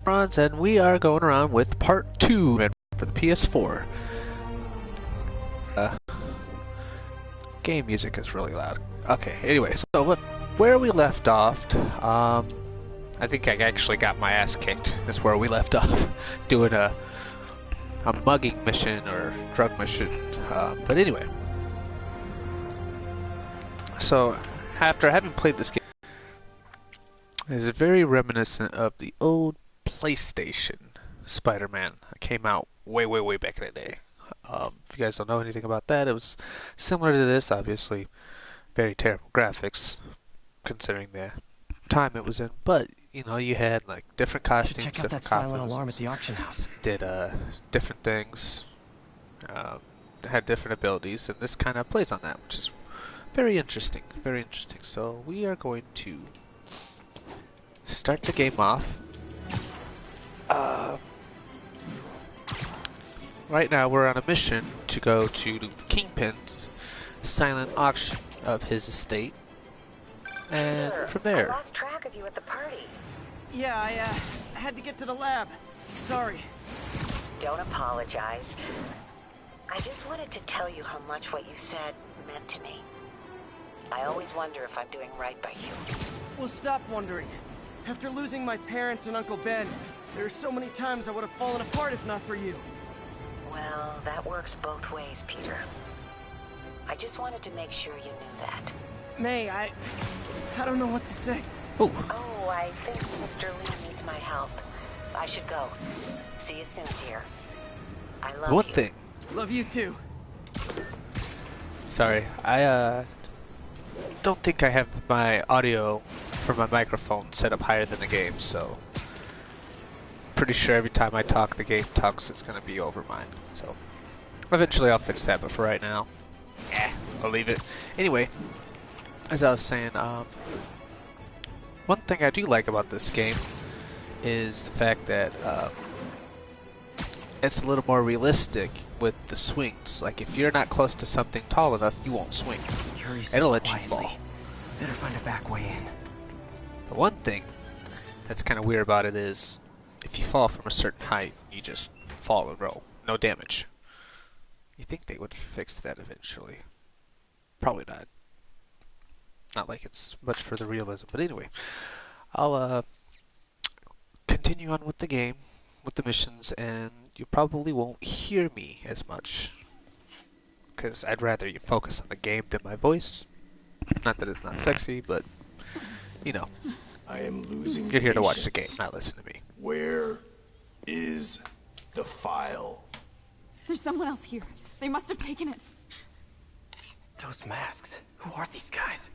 Bronze, and we are going around with part 2 for the PS4. Game music is really loud. Okay, anyway, so where we left off, I think I actually got my ass kicked. That's where we left off, doing a mugging mission or drug mission. But anyway, so after having played this game, it's very reminiscent of the old PlayStation Spider-Man. It came out way back in the day. If you guys don't know anything about that, it was similar to this, obviously. Very terrible graphics, considering the time it was in. But, you know, you had, like, different costumes, check out different that silent alarm at the auction house. Did, different things. Had different abilities, and this kind of plays on that, which is very interesting. Very interesting. So, we are going to start the game off. Right now we're on a mission to go to Kingpin's silent auction of his estate, and from there. I lost track of you at the party. Yeah, I had to get to the lab. Sorry. Don't apologize. I just wanted to tell you how much what you said meant to me. I always wonder if I'm doing right by you. Well, stop wondering. After losing my parents and Uncle Ben, there are so many times I would have fallen apart if not for you. Well, that works both ways, Peter. I just wanted to make sure you knew that. May, I don't know what to say. Oh, I think Mr. Lee needs my help. I should go. See you soon, dear. I love one you. thing. Love you too. Sorry, I don't think I have my audio for my microphone set up higher than the game, so pretty sure every time I talk, the game talks, it's gonna be over mine. So eventually I'll fix that, but for right now, I'll leave it. Anyway, as I was saying, one thing I do like about this game is the fact that it's a little more realistic with the swings. Like, if you're not close to something tall enough, you won't swing. It'll let you fall. Better find a back way in. The one thing that's kind of weird about it is, if you fall from a certain height, you just fall and roll. No damage. You think they would fix that eventually. Probably not. Not like it's much for the realism. But anyway, I'll continue on with the game, with the missions, and you probably won't hear me as much, because I'd rather you focus on the game than my voice. Not that it's not sexy, but, you know, I am losing you're here to watch the game, patience. not listen to me. Where is the file? There's someone else here. They must have taken it. Those masks. Who are these guys?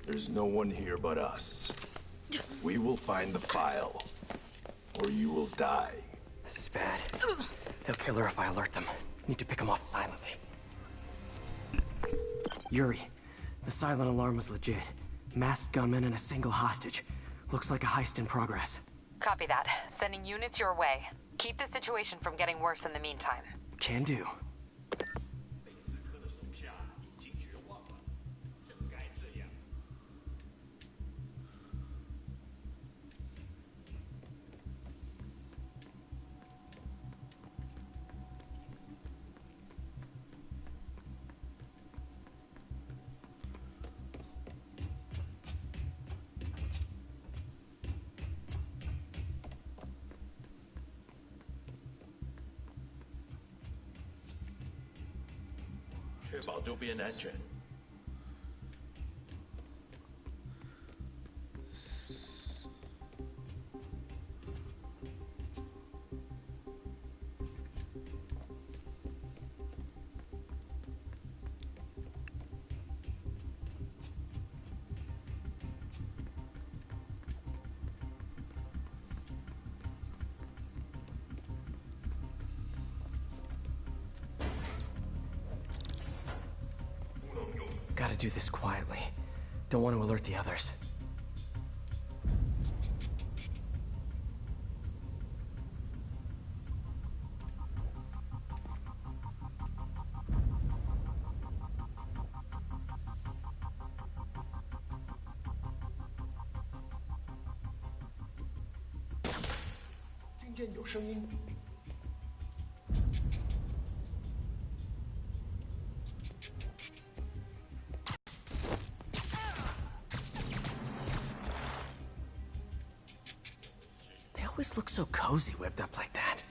There's no one here but us. We will find the file, or you will die. This is bad. They'll kill her if I alert them. Need to pick them off silently. Yuri, the silent alarm was legit. Masked gunmen and a single hostage. Looks like a heist in progress. Copy that. Sending units your way. Keep the situation from getting worse in the meantime. Can do. Gotta do this quietly. Don't want to alert the others. 见有声音。They always look so cozy whipped up like that.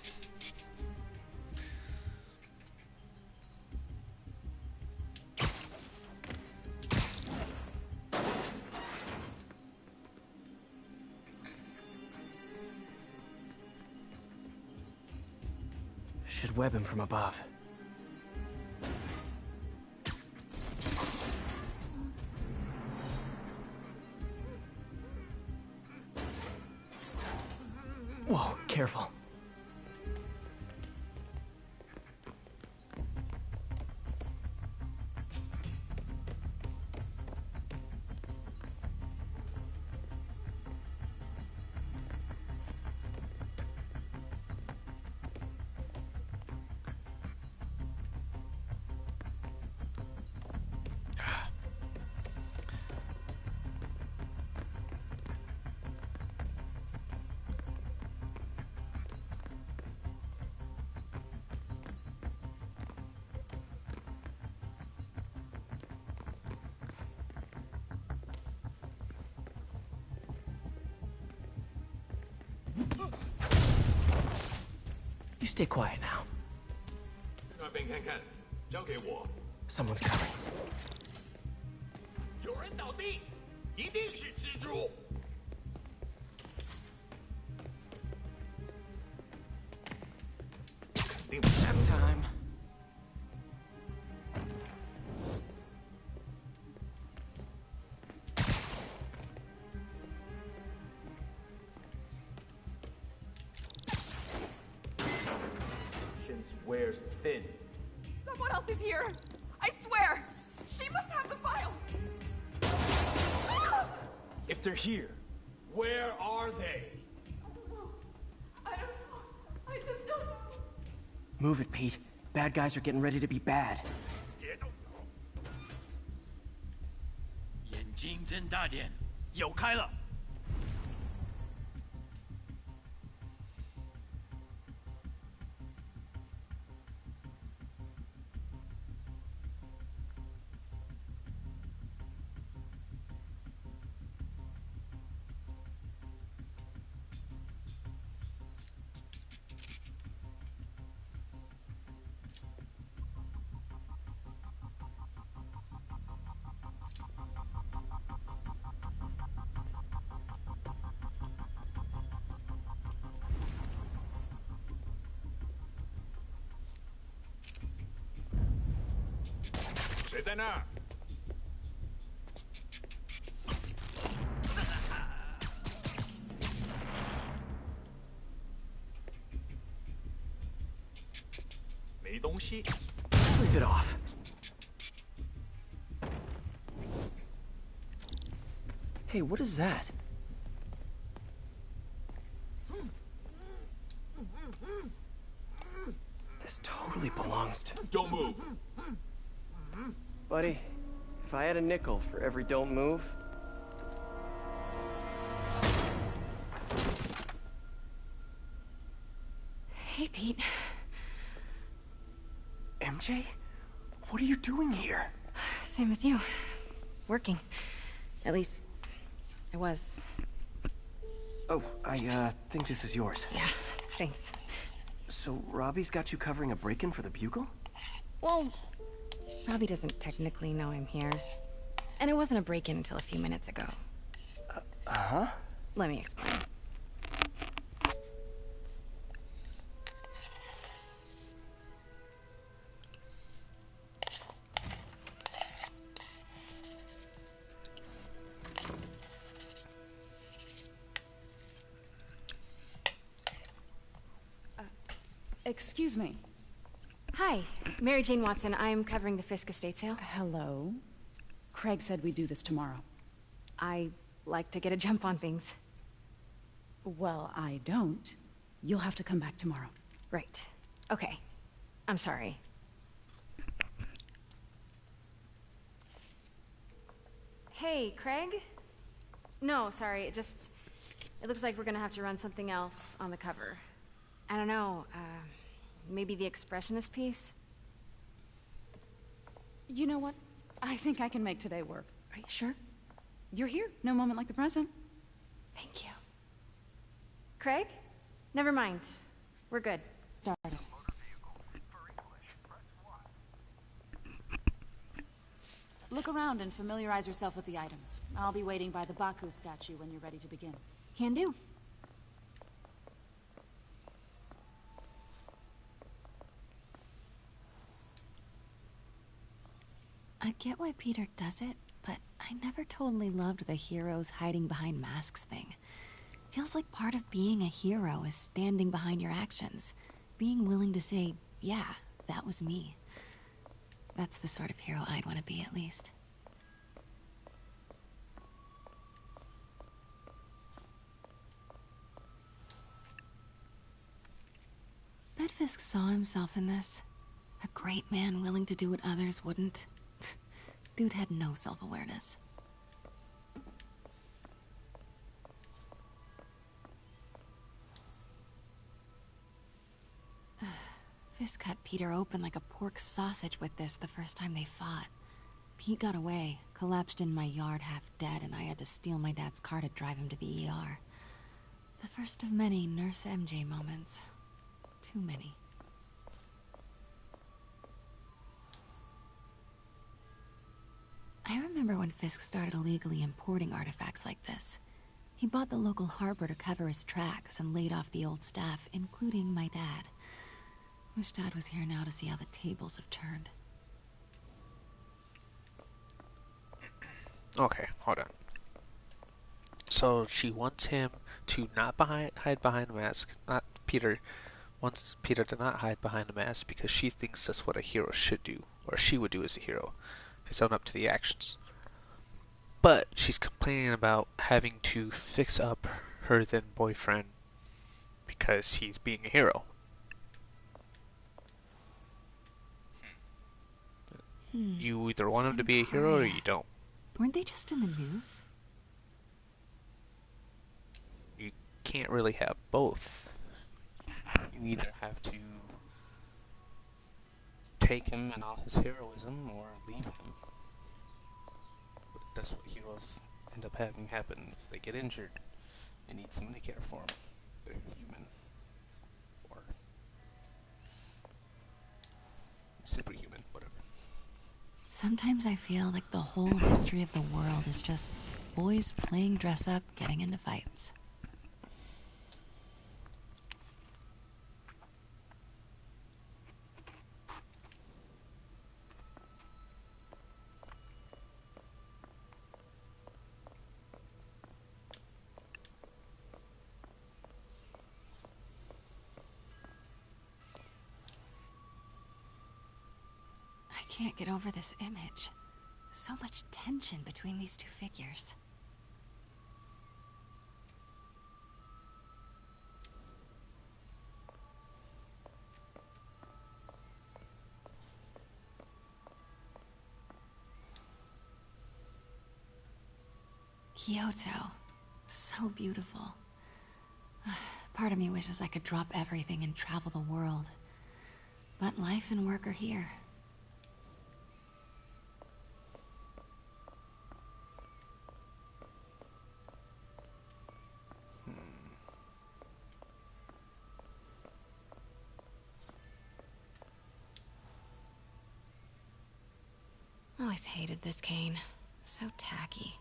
Should web him from above. Whoa, careful. You stay quiet now. 那边看看，交给我。 Someone's coming. 有人倒地，一定是蜘蛛。肯定不是。 Nap time. Patience wears thin. Someone else is here. I swear. She must have the files. If they're here, where are they? I don't know. I just don't know. Move it, Pete. Bad guys are getting ready to be bad. 别动！眼睛睁大点，有开了。谁在那儿？没东西。 Sleep it off. Hey, what is that? This totally belongs to... Don't move. Buddy, if I had a nickel for every don't move... Hey, Pete. MJ? What are you doing here? Same as you. Working. At least, I was. Oh, I think this is yours. Yeah, thanks. So, Robbie's got you covering a break-in for the Bugle? Well, Robbie doesn't technically know I'm here. And it wasn't a break-in until a few minutes ago. Uh-huh? Let me explain. Excuse me. Hi, Mary Jane Watson. I'm covering the Fisk estate sale. Hello. Craig said we'd do this tomorrow. I like to get a jump on things. Well, I don't. You'll have to come back tomorrow. Right. Okay. I'm sorry. Hey, Craig? No, sorry, it looks like we're gonna have to run something else on the cover. I don't know, maybe the expressionist piece? You know what? I think I can make today work. Are you sure? You're here. No moment like the present. Thank you. Craig? Never mind. We're good. Started. Look around and familiarize yourself with the items. I'll be waiting by the Baku statue when you're ready to begin. Can do. I get why Peter does it, but I never totally loved the heroes hiding behind masks thing. Feels like part of being a hero is standing behind your actions. Being willing to say, yeah, that was me. That's the sort of hero I'd want to be, at least. Bet Fisk saw himself in this. A great man willing to do what others wouldn't. Dude had no self-awareness. Fisk cut Peter open like a pork sausage with this the first time they fought. Pete got away, collapsed in my yard half dead, and I had to steal my dad's car to drive him to the ER. The first of many Nurse MJ moments. Too many. I remember when Fisk started illegally importing artifacts like this. He bought the local harbor to cover his tracks and laid off the old staff, including my dad. Wish Dad was here now to see how the tables have turned. Okay, hold on. So she wants him to not hide behind a mask. Not Peter. Wants Peter to not hide behind a mask because she thinks that's what a hero should do, or she would do as a hero. His own up to the actions. But she's complaining about having to fix up her then boyfriend because he's being a hero. You either want him to be a hero or you don't. Weren't they just in the news? You can't really have both. You either have to take him and all his heroism or leave him. That's what heroes end up having happen. If they get injured, they need someone to care for them. They're human. Or superhuman, whatever. Sometimes I feel like the whole history of the world is just boys playing dress up, getting into fights. I can't get over this image. So much tension between these two figures. Kyoto. So beautiful. Part of me wishes I could drop everything and travel the world. But life and work are here. Always hated this cane. So tacky.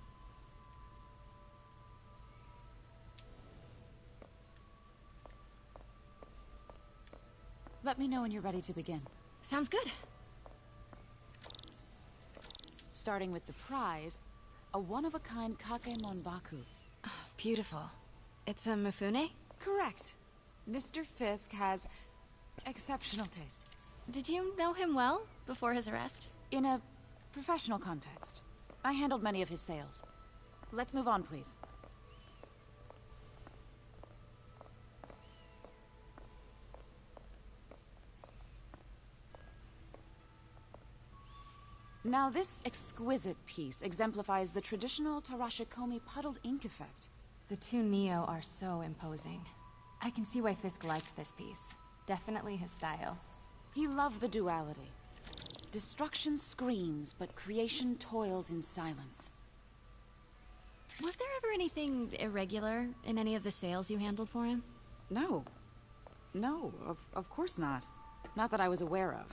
Let me know when you're ready to begin. Sounds good. Starting with the prize, a one-of-a-kind Kakemon Baku. Oh, beautiful. It's a Mifune? Correct. Mr. Fisk has exceptional taste. Did you know him well before his arrest? In a professional context. I handled many of his sales. Let's move on, please. Now, this exquisite piece exemplifies the traditional Tarashikomi puddled ink effect. The two Neo are so imposing. I can see why Fisk liked this piece. Definitely his style. He loved the duality. Destruction screams, but creation toils in silence. Was there ever anything irregular in any of the sales you handled for him? No. No, of course not. Not that I was aware of.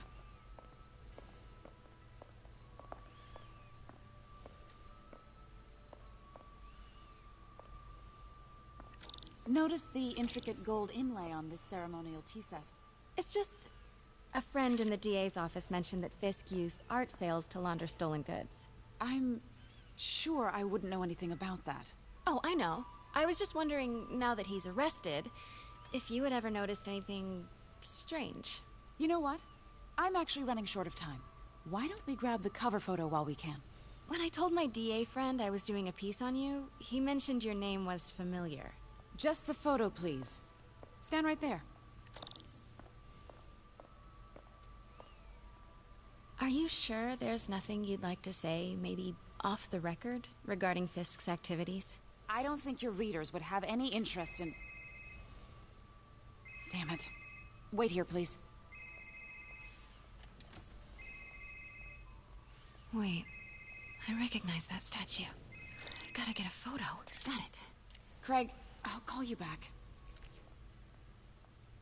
Notice the intricate gold inlay on this ceremonial tea set. It's just... a friend in the DA's office mentioned that Fisk used art sales to launder stolen goods. I'm sure I wouldn't know anything about that. Oh, I know. I was just wondering, now that he's arrested, if you had ever noticed anything strange. You know what? I'm actually running short of time. Why don't we grab the cover photo while we can? When I told my DA friend I was doing a piece on you, he mentioned your name was familiar. Just the photo, please. Stand right there. Are you sure there's nothing you'd like to say, maybe off the record, regarding Fisk's activities? I don't think your readers would have any interest in... Damn it. Wait here, please. Wait. I recognize that statue. I gotta get a photo. Got it. Craig, I'll call you back.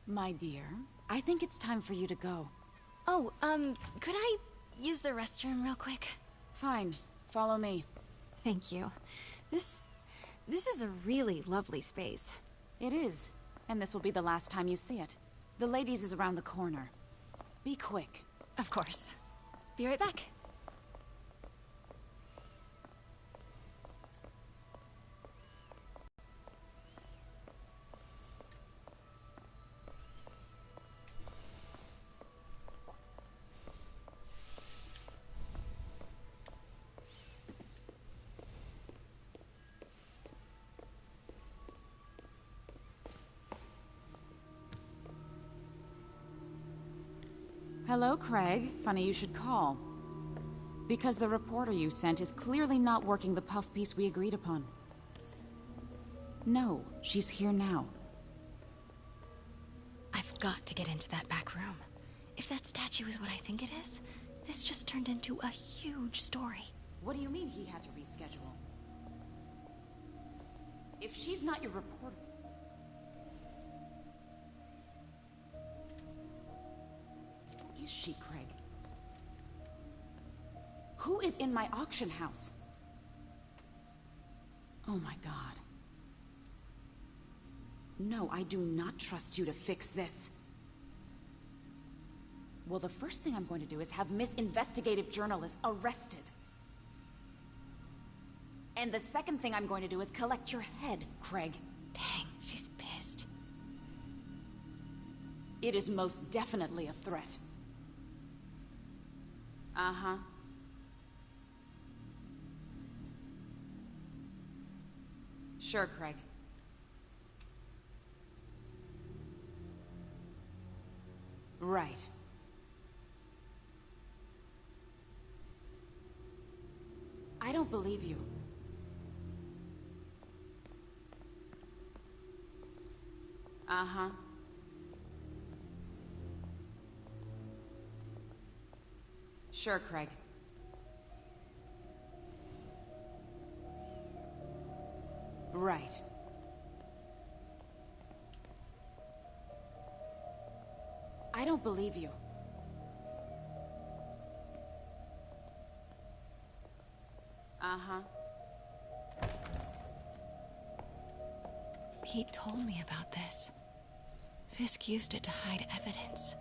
My dear, I think it's time for you to go. Oh, could I use the restroom real quick? Fine. Follow me. Thank you. This is a really lovely space. It is. And this will be the last time you see it. The ladies is around the corner. Be quick. Of course. Be right back. Hello, Craig. Funny you should call. Because the reporter you sent is clearly not working the puff piece we agreed upon. No, she's here now. I've got to get into that back room. If that statue is what I think it is, this just turned into a huge story. What do you mean he had to reschedule? If she's not your reporter... Is she, Craig? Who is in my auction house? Oh my god. No, I do not trust you to fix this. Well, the first thing I'm going to do is have Miss Investigative Journalist arrested. And the second thing I'm going to do is collect your head, Craig. Dang, she's pissed. It is most definitely a threat. Uh-huh. Sure, Craig. Right. I don't believe you. Uh-huh. Sure, Craig. Right. I don't believe you. Uh-huh. Pete told me about this. Fisk used it to hide evidence.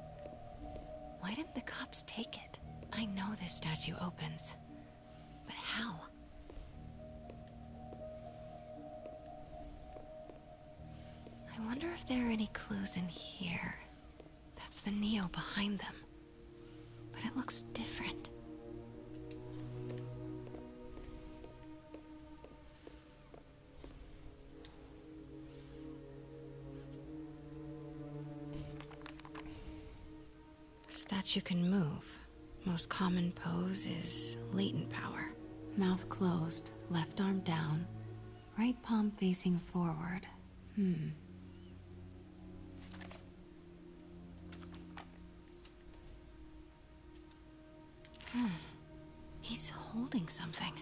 Why didn't the cops take it? I know this statue opens. But how? I wonder if there are any clues in here. That's the Neo behind them. But it looks different. Statue can move. Most common pose is latent power. Mouth closed, left arm down, right palm facing forward. holding something.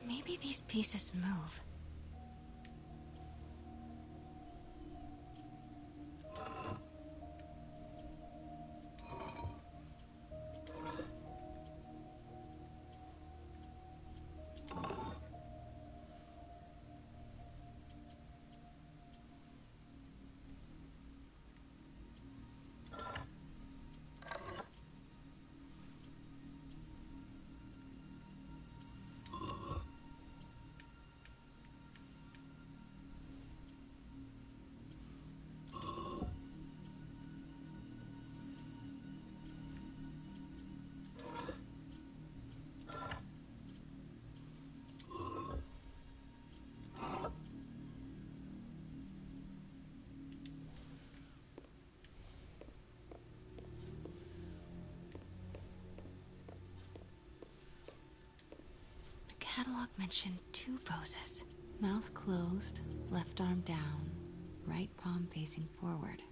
Maybe these pieces move. Catalog mentioned 2 poses. Mouth closed, left arm down, right palm facing forward.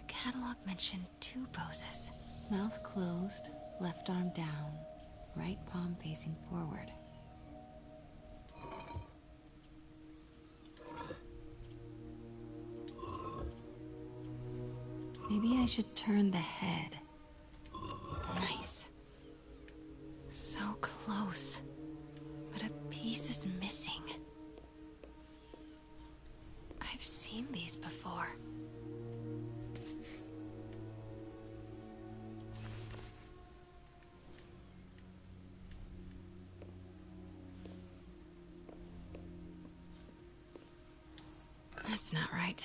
Catalog mentioned 2 poses. Mouth closed, left arm down, right palm facing forward. Maybe I should turn the head. Nice. So close, but a piece is missing. I've seen these before. That's not right.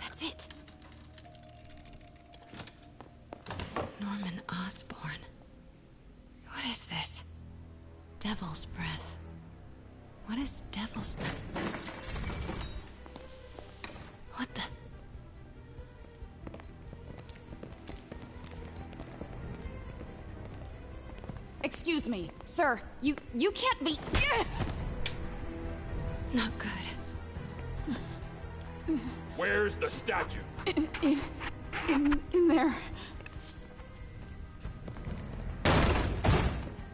That's it. Norman Osborn. What is this? Devil's breath. What is devil's... What the... Excuse me, sir. You can't be... Not good. Where's the statue? In there.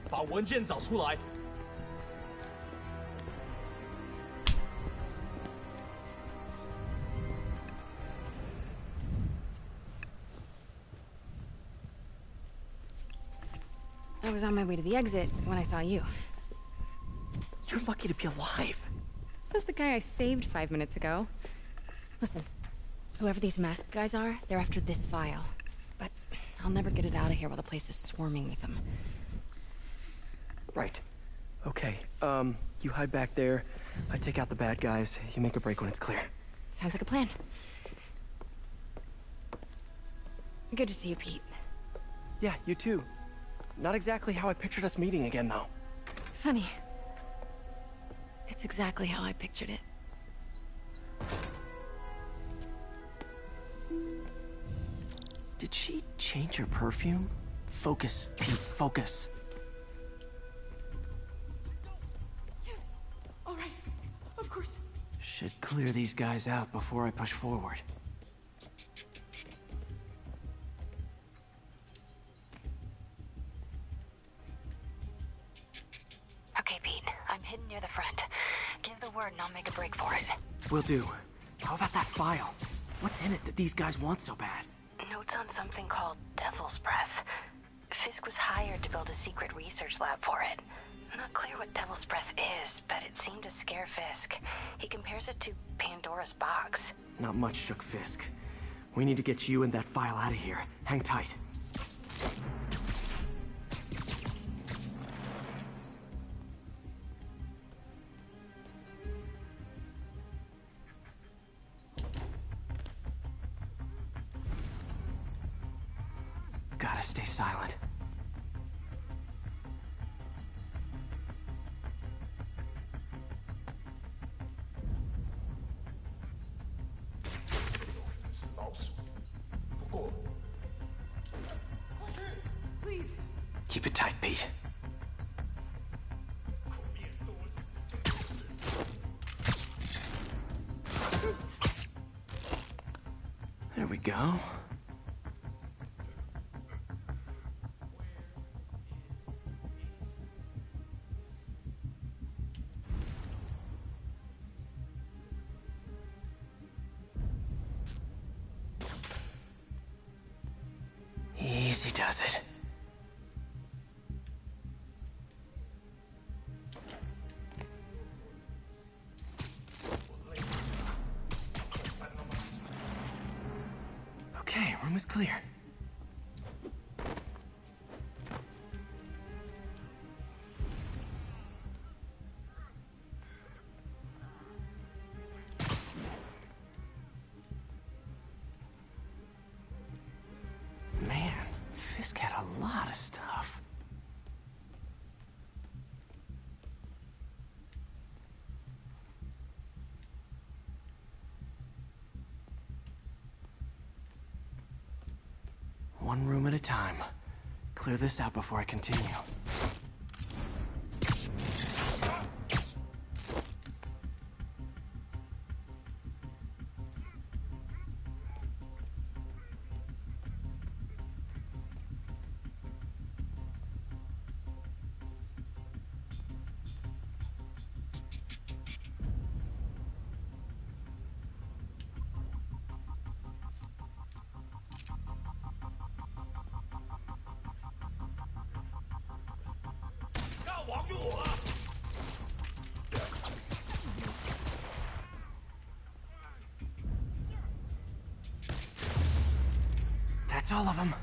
把文件找出来。 I was on my way to the exit when I saw you. You're lucky to be alive. Says the guy I saved 5 minutes ago. Listen, whoever these masked guys are, they're after this file. But I'll never get it out of here while the place is swarming with them. Right. Okay, you hide back there. I take out the bad guys. You make a break when it's clear. Sounds like a plan. Good to see you, Pete. Yeah, you too. Not exactly how I pictured us meeting again, though. Funny. It's exactly how I pictured it. Did she change her perfume? Focus, Pete, focus. Yes. All right. Of course. Should clear these guys out before I push forward. Okay, Pete. I'm hidden near the front. Give the word and I'll make a break for it. Will do. How about that file? What's in it that these guys want so bad? Notes on something called Devil's Breath. Fisk was hired to build a secret research lab for it. Not clear what Devil's Breath is, but it seemed to scare Fisk. He compares it to Pandora's box. Not much shook Fisk. We need to get you and that file out of here. Hang tight. Gotta stay silent. Please. Keep it tight, Pete. There we go. Easy does it. Okay, room is clear. Man, Fisk had a lot of stuff. One room at a time. Clear this out before I continue. That's all of them.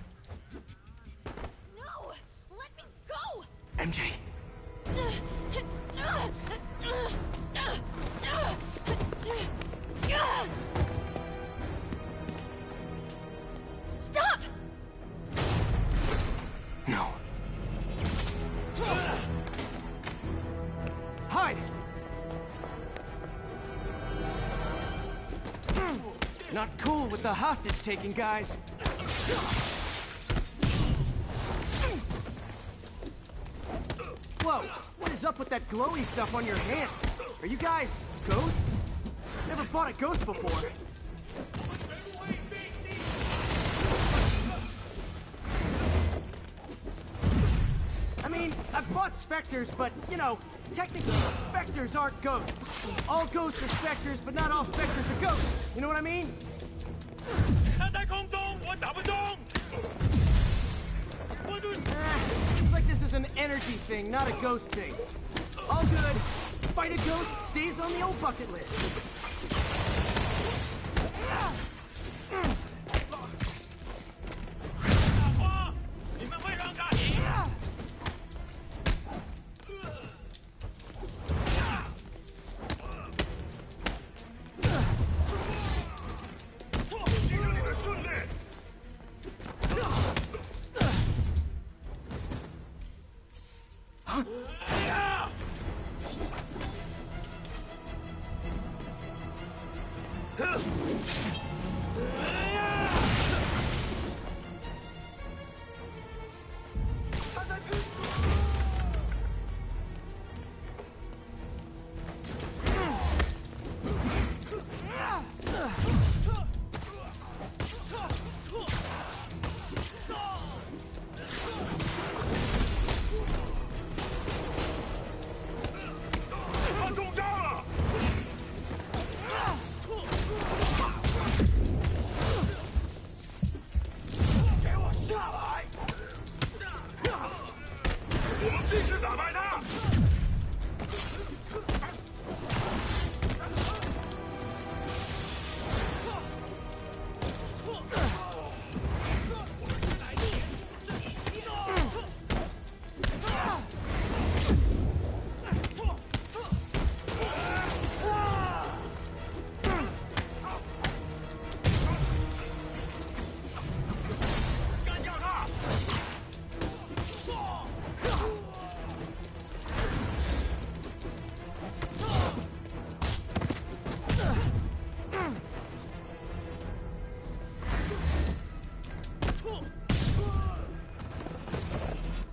No! Let me go! MJ. Stop! No. Hide! Not cool with the hostage-taking, guys. Whoa! What is up with that glowy stuff on your hands? Are you guys ghosts? Never fought a ghost before. I mean, I've fought specters, but, you know, technically, specters aren't ghosts. All ghosts are specters, but not all specters are ghosts. You know what I mean? 他在空中，我打不中。Seems like this is an energy thing, not a ghost thing. All good. Fight a ghost stays on the old bucket list. 大花，你们会让他赢？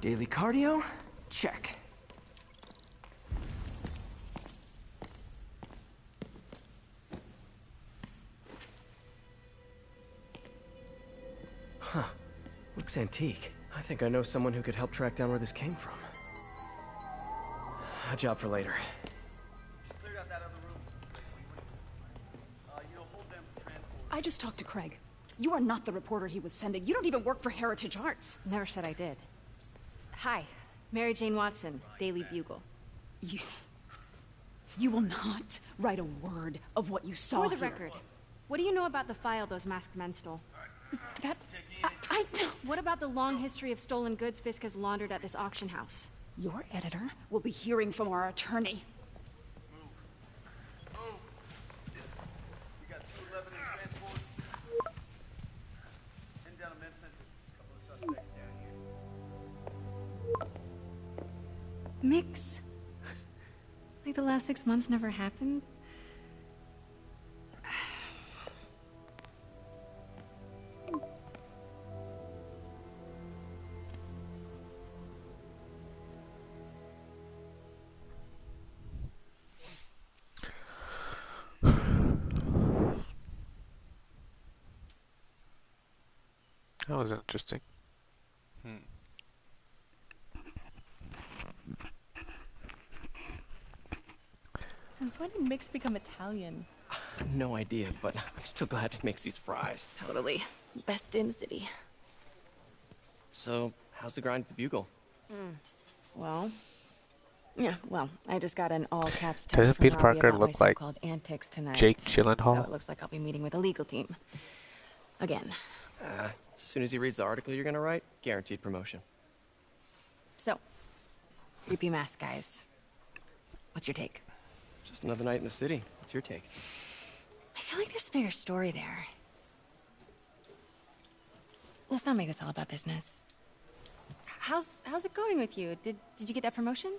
Daily cardio? Check. Huh. Looks antique. I think I know someone who could help track down where this came from. A job for later. I just talked to Craig. You are not the reporter he was sending. You don't even work for Heritage Arts. Never said I did. Hi, Mary Jane Watson, Daily Bugle. You will not write a word of what you saw For the here. record, what do you know about the file those masked men stole? That... I don't... What about the long history of stolen goods Fisk has laundered at this auction house? Your editor will be hearing from our attorney. Mix? Like the last 6 months never happened? That was interesting. Since when did Mix become Italian? No idea, but I'm still glad he makes these fries. Totally. Best in the city. So, how's the grind at the Bugle? Well... Yeah, well, I just got an all-caps text Doesn't from Peter Robbie Parker about look my like so-called antics tonight. Jake Gyllenhaal? So it looks like I'll be meeting with the legal team. Again. As soon as he reads the article you're gonna write, guaranteed promotion. So, creepy mask guys. What's your take? Just another night in the city. What's your take? I feel like there's a bigger story there. Let's not make this all about business. How's it going with you? Did you get that promotion?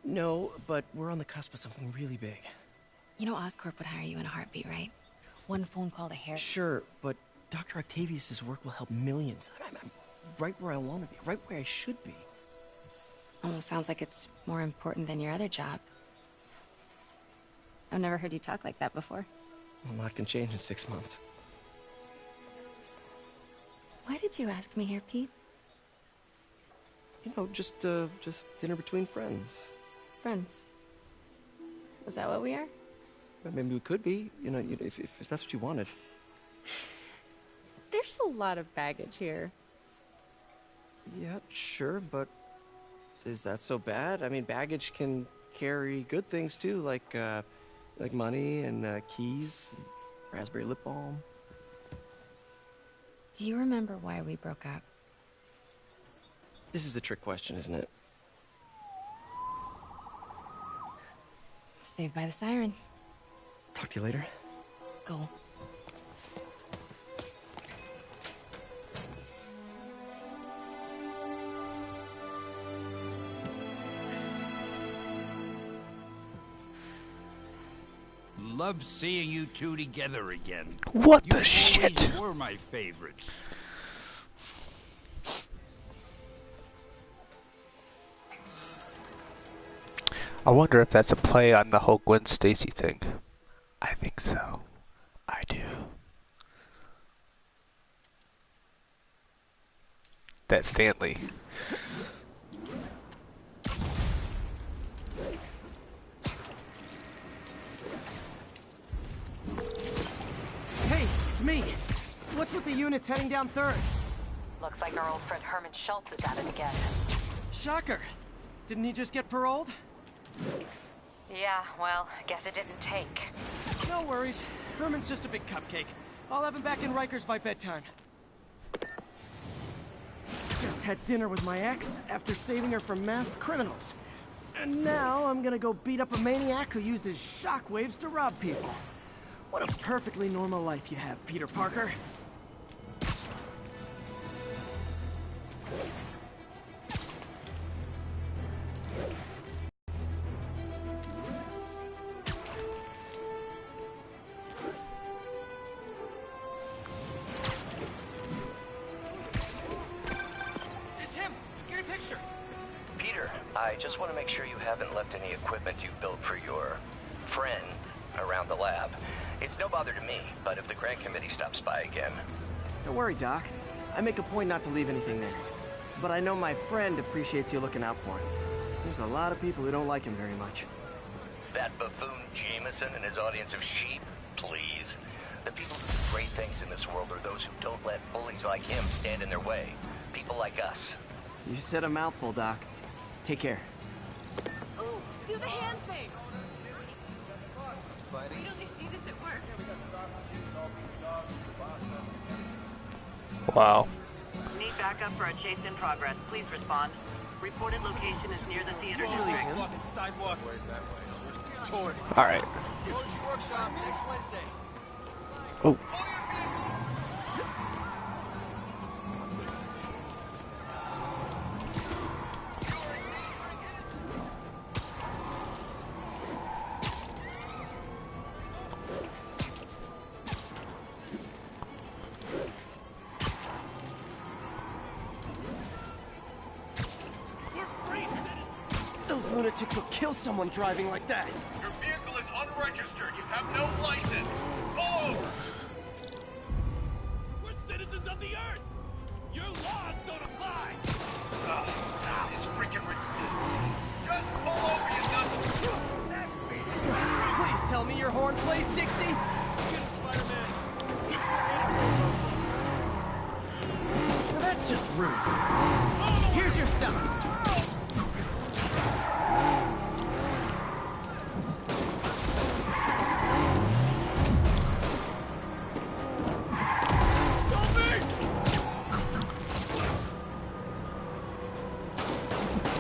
No, but we're on the cusp of something really big. You know Oscorp would hire you in a heartbeat, right? One phone call to Harry. Sure, but Dr. Octavius' work will help millions. I'm right where I want to be, right where I should be. Almost sounds like it's more important than your other job. I've never heard you talk like that before. A lot can change in 6 months. Why did you ask me here, Pete? You know, just dinner between friends. Friends. Is that what we are? Maybe we could be, if that's what you wanted. There's a lot of baggage here. Yeah, sure, but is that so bad? I mean, baggage can carry good things too, like money and keys, raspberry lip balm. Do you remember why we broke up? This is a trick question, isn't it? Saved by the siren. Talk to you later. Go. Love seeing you two together again. What You the shit? always were my favorites. I wonder if that's a play on the whole Gwen Stacy thing. I think so. I do. That Stanley. Hey, it's me. What's with the units heading down 3rd? Looks like our old friend Herman Schultz is at it again. Shocker. Didn't he just get paroled? Yeah, well, guess it didn't take. No worries. Herman's just a big cupcake. I'll have him back in Rikers by bedtime. Just had dinner with my ex after saving her from masked criminals. And now I'm gonna go beat up a maniac who uses shockwaves to rob people. What a perfectly normal life you have, Peter Parker. It's him! Get a picture! just want to make sure you haven't left any equipment you built for your friend around the lab. It's no bother to me, but if the grant committee stops by again... Don't worry, Doc. I make a point not to leave anything there. But I know my friend appreciates you looking out for him. There's a lot of people who don't like him very much. That buffoon Jameson and his audience of sheep? Please. The people who do great things in this world are those who don't let bullies like him stand in their way. People like us. You said a mouthful, Doc. Take care. Oh, do the hand thing! We only see this at work. Wow. Need backup for a chase in progress. Please respond. Reported location is near the theater district. Sidewalks. All right. Workshop next Wednesday. Oh. Those lunatics will kill someone driving like that. Your vehicle is unregistered. You have no license. Pull over. We're citizens of the Earth. Your laws don't apply. This freaking ridiculous. Just pull over, you nuts. Please tell me your horn plays, Dixie. Spider-Man. Well, that's just rude. Here's your stuff.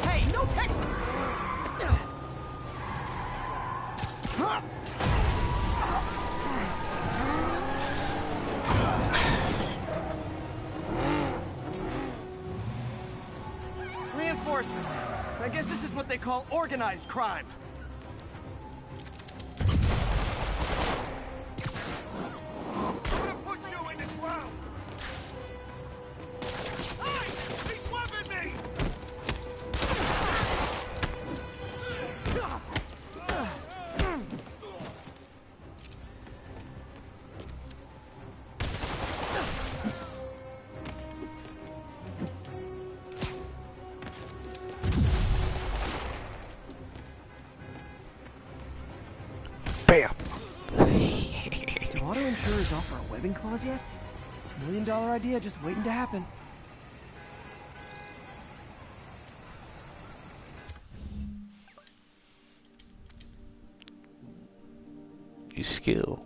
Hey, no texting! Reinforcements. I guess this is what they call organized crime. I'm gonna put you in the ground. Hey! He's weapon me! Bam. Do auto insurers offer a webbing clause yet? $1 million idea just waiting to happen. You skill.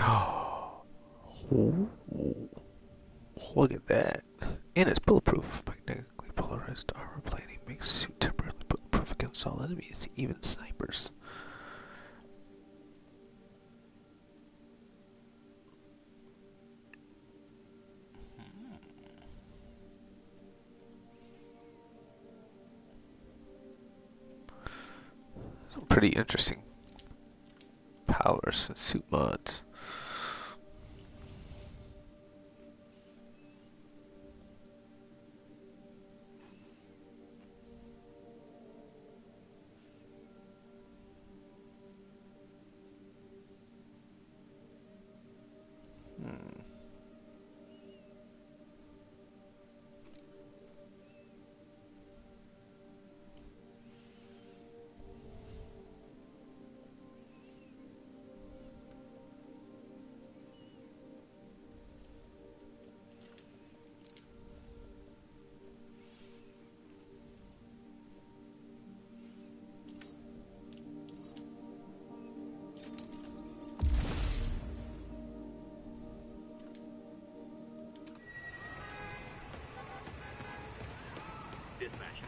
Oh, look at that. And it's bulletproof. Magnetically polarized armor plating makes suit temporarily bulletproof against all enemies, even snipers. Some pretty interesting powers and suit mods.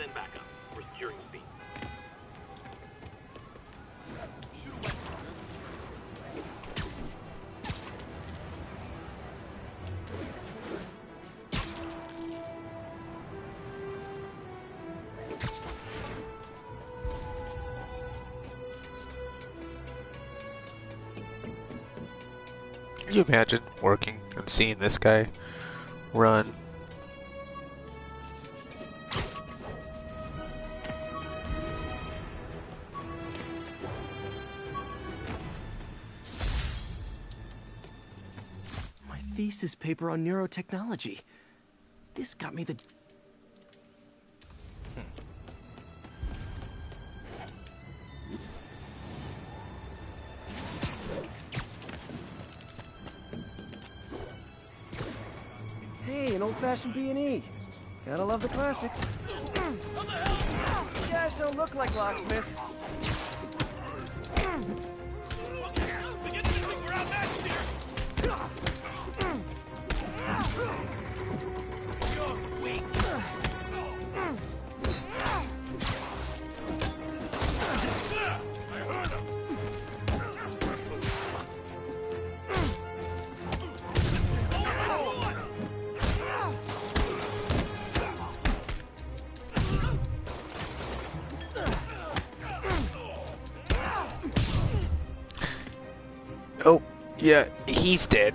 Send backup. We're securing the beat. Can you imagine working and seeing this guy run? My thesis paper on neurotechnology. This got me the... Hey, an old-fashioned B&E. Gotta love the classics. You guys don't look like locksmiths. Oh, yeah, he's dead.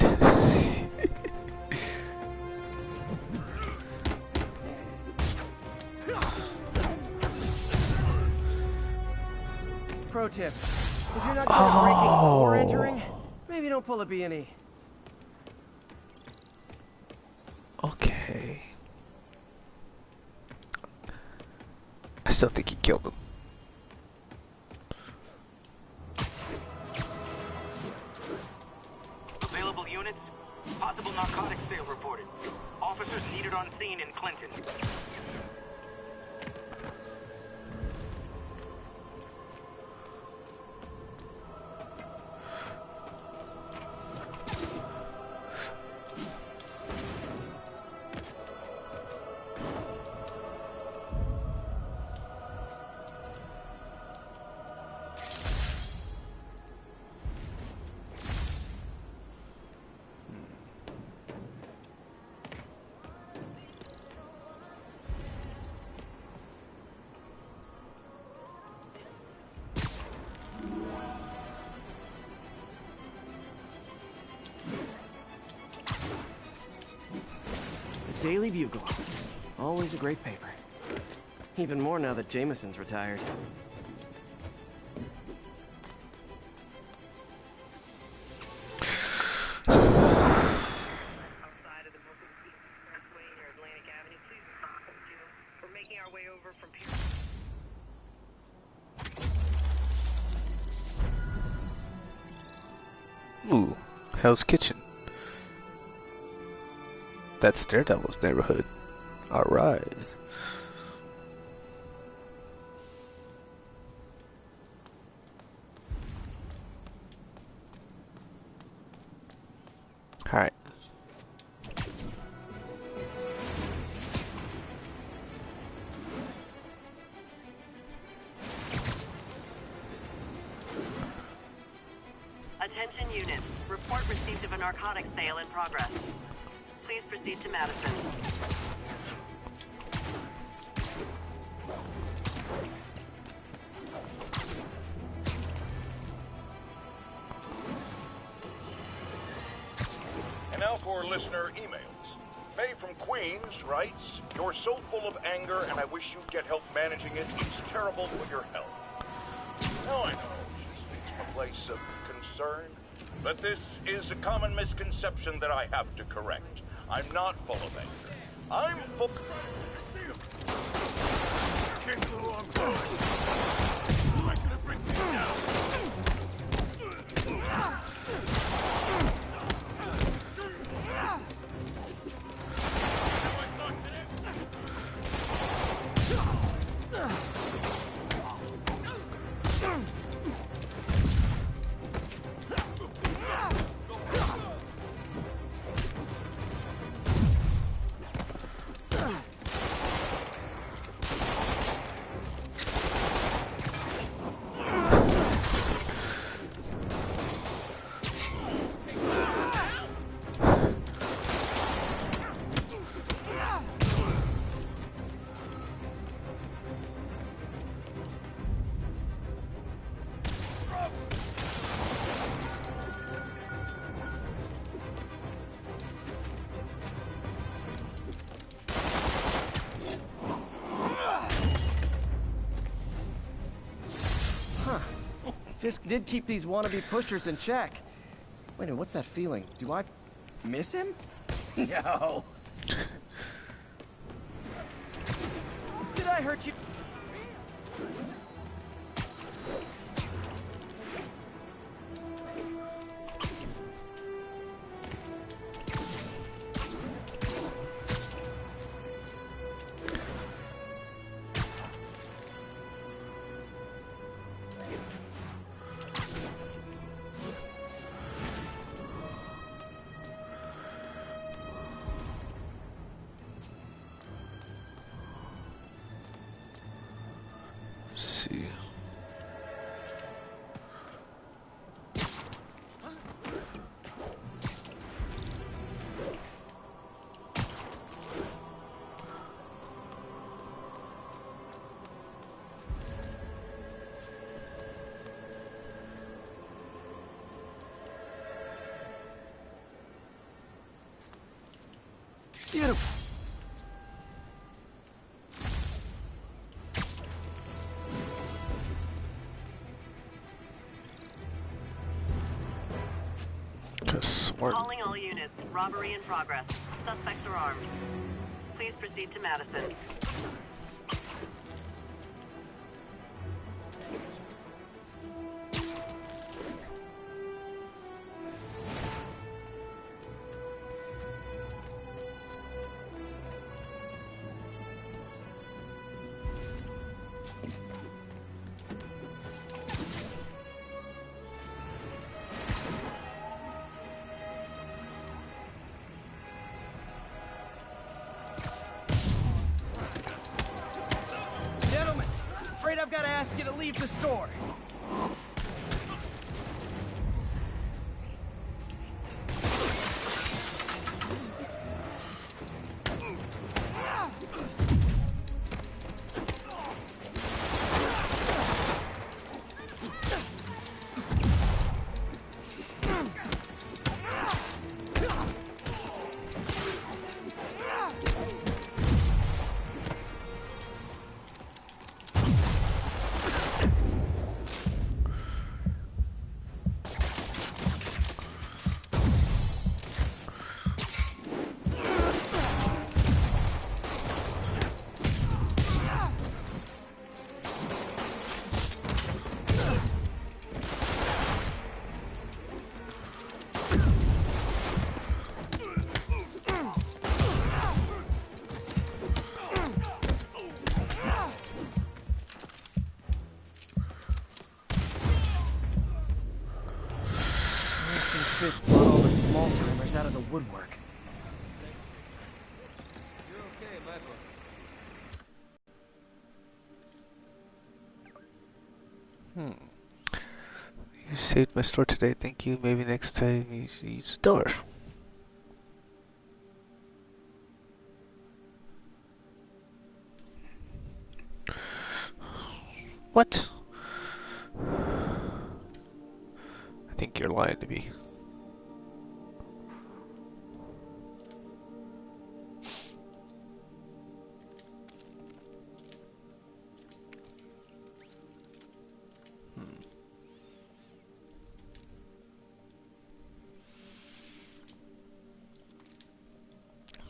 Pro tip. If you're not good at breaking or entering, maybe don't pull a B&E. Okay. I still think he killed him. Available units? Possible narcotics sale reported. Officers needed on scene in Clinton. Daily Bugle. Always a great paper. Even more now that Jameson's retired. Ooh, Hell's Kitchen. That's Daredevil's neighborhood. Alright. Alright. Attention units. Report received of a narcotics sale in progress. Please proceed to Madison. And now for listener emails. Faye from Queens writes, "You're so full of anger and I wish you'd get help managing it. It's terrible for your health." Now I know she speaks from a place of concern, but this is a common misconception that I have to correct. I'm not full of anger. I'm full... Came to the wrong place. You're gonna bring me down. Fisk did keep these wannabe pushers in check. Wait a minute, what's that feeling? Do I miss him? No. Did I hurt you? See. Beautiful. Calling all units. Robbery in progress. Suspects are armed. Please proceed to Madison. I've got to ask you to leave the store. Fisk brought all the small-timers out of the woodwork. You saved my store today, thank you. Maybe next time you use the door. What? I think you're lying to me.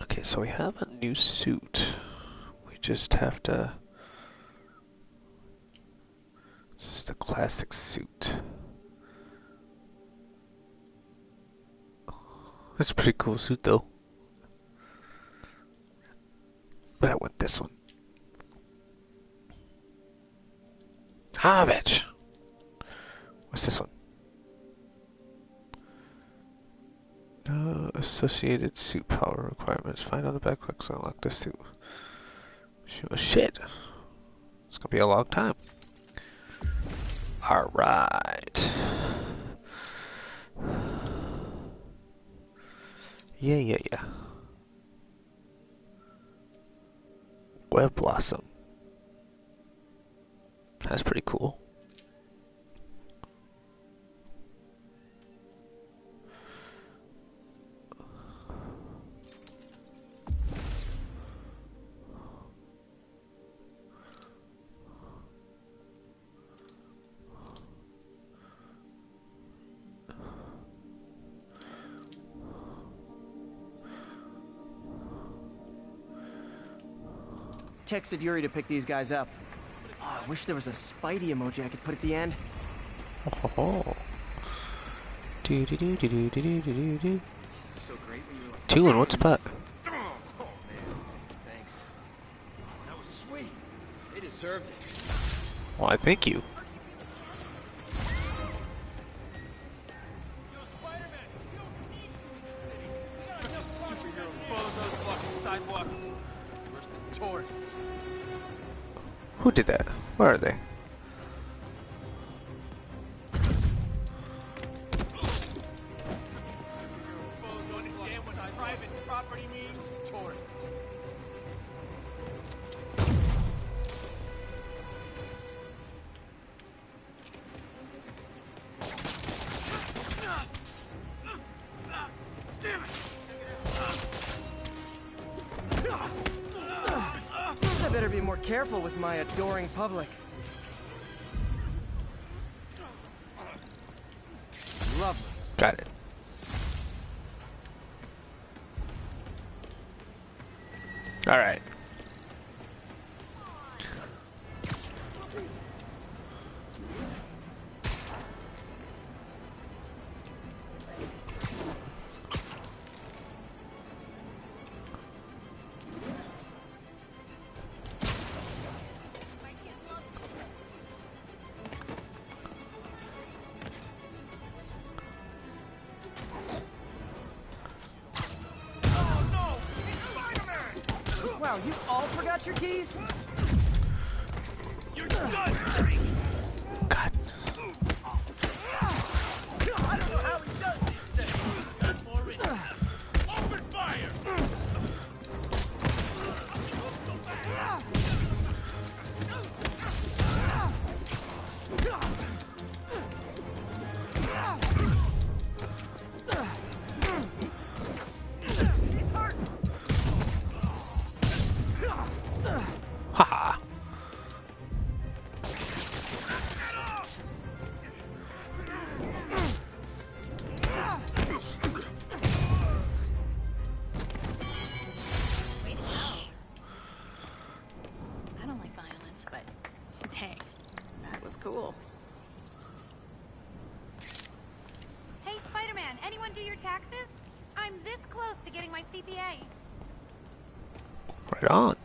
Okay, so we have a new suit. We just have to... It's just a classic suit. That's a pretty cool suit though. But I want this one. Ah, bitch! What's this one? No associated suit power requirements. Find all the backpacks to unlock this suit. Oh, shit! It's gonna be a long time. Alright. Yeah. Web Blossom. That's pretty cool. texted Yuri to pick these guys up. Oh, I wish there was a Spidey emoji I could put at the end. Oh. Do do do do do do do do. So great when you're like, 2 in one spot. oh man, thanks. That was sweet. They deserved it. Why, thank you. Superhero bozos walking sidewalks. Worse than tourists. Who did that? Where are they? Bozo understand what private property means? Tourists. Damn it! I better be more careful with my adoring public. Lovely. Got it. All right. Wow, you all forgot your keys? You're done! God. I don't know how he does these things. Not for it. Open fire! Haha. I don't like violence, but dang, that was cool. Hey, Spider-Man, anyone do your taxes? I'm this close to getting my CPA. Right on.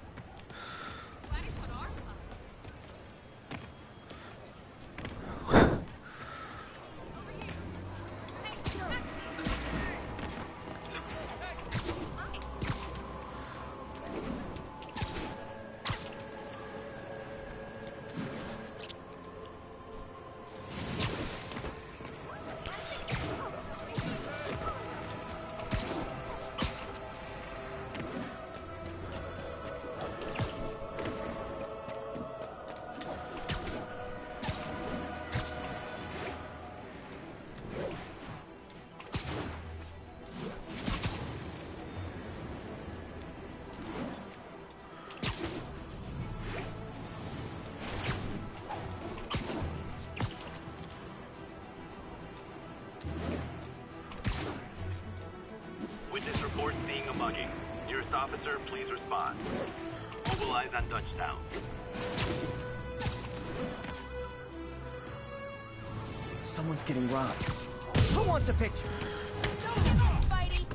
Witness reports seeing a mugging. Nearest officer, please respond. Mobilize on Dutchtown. Someone's getting robbed. Who wants a picture? Don't give up, Spidey!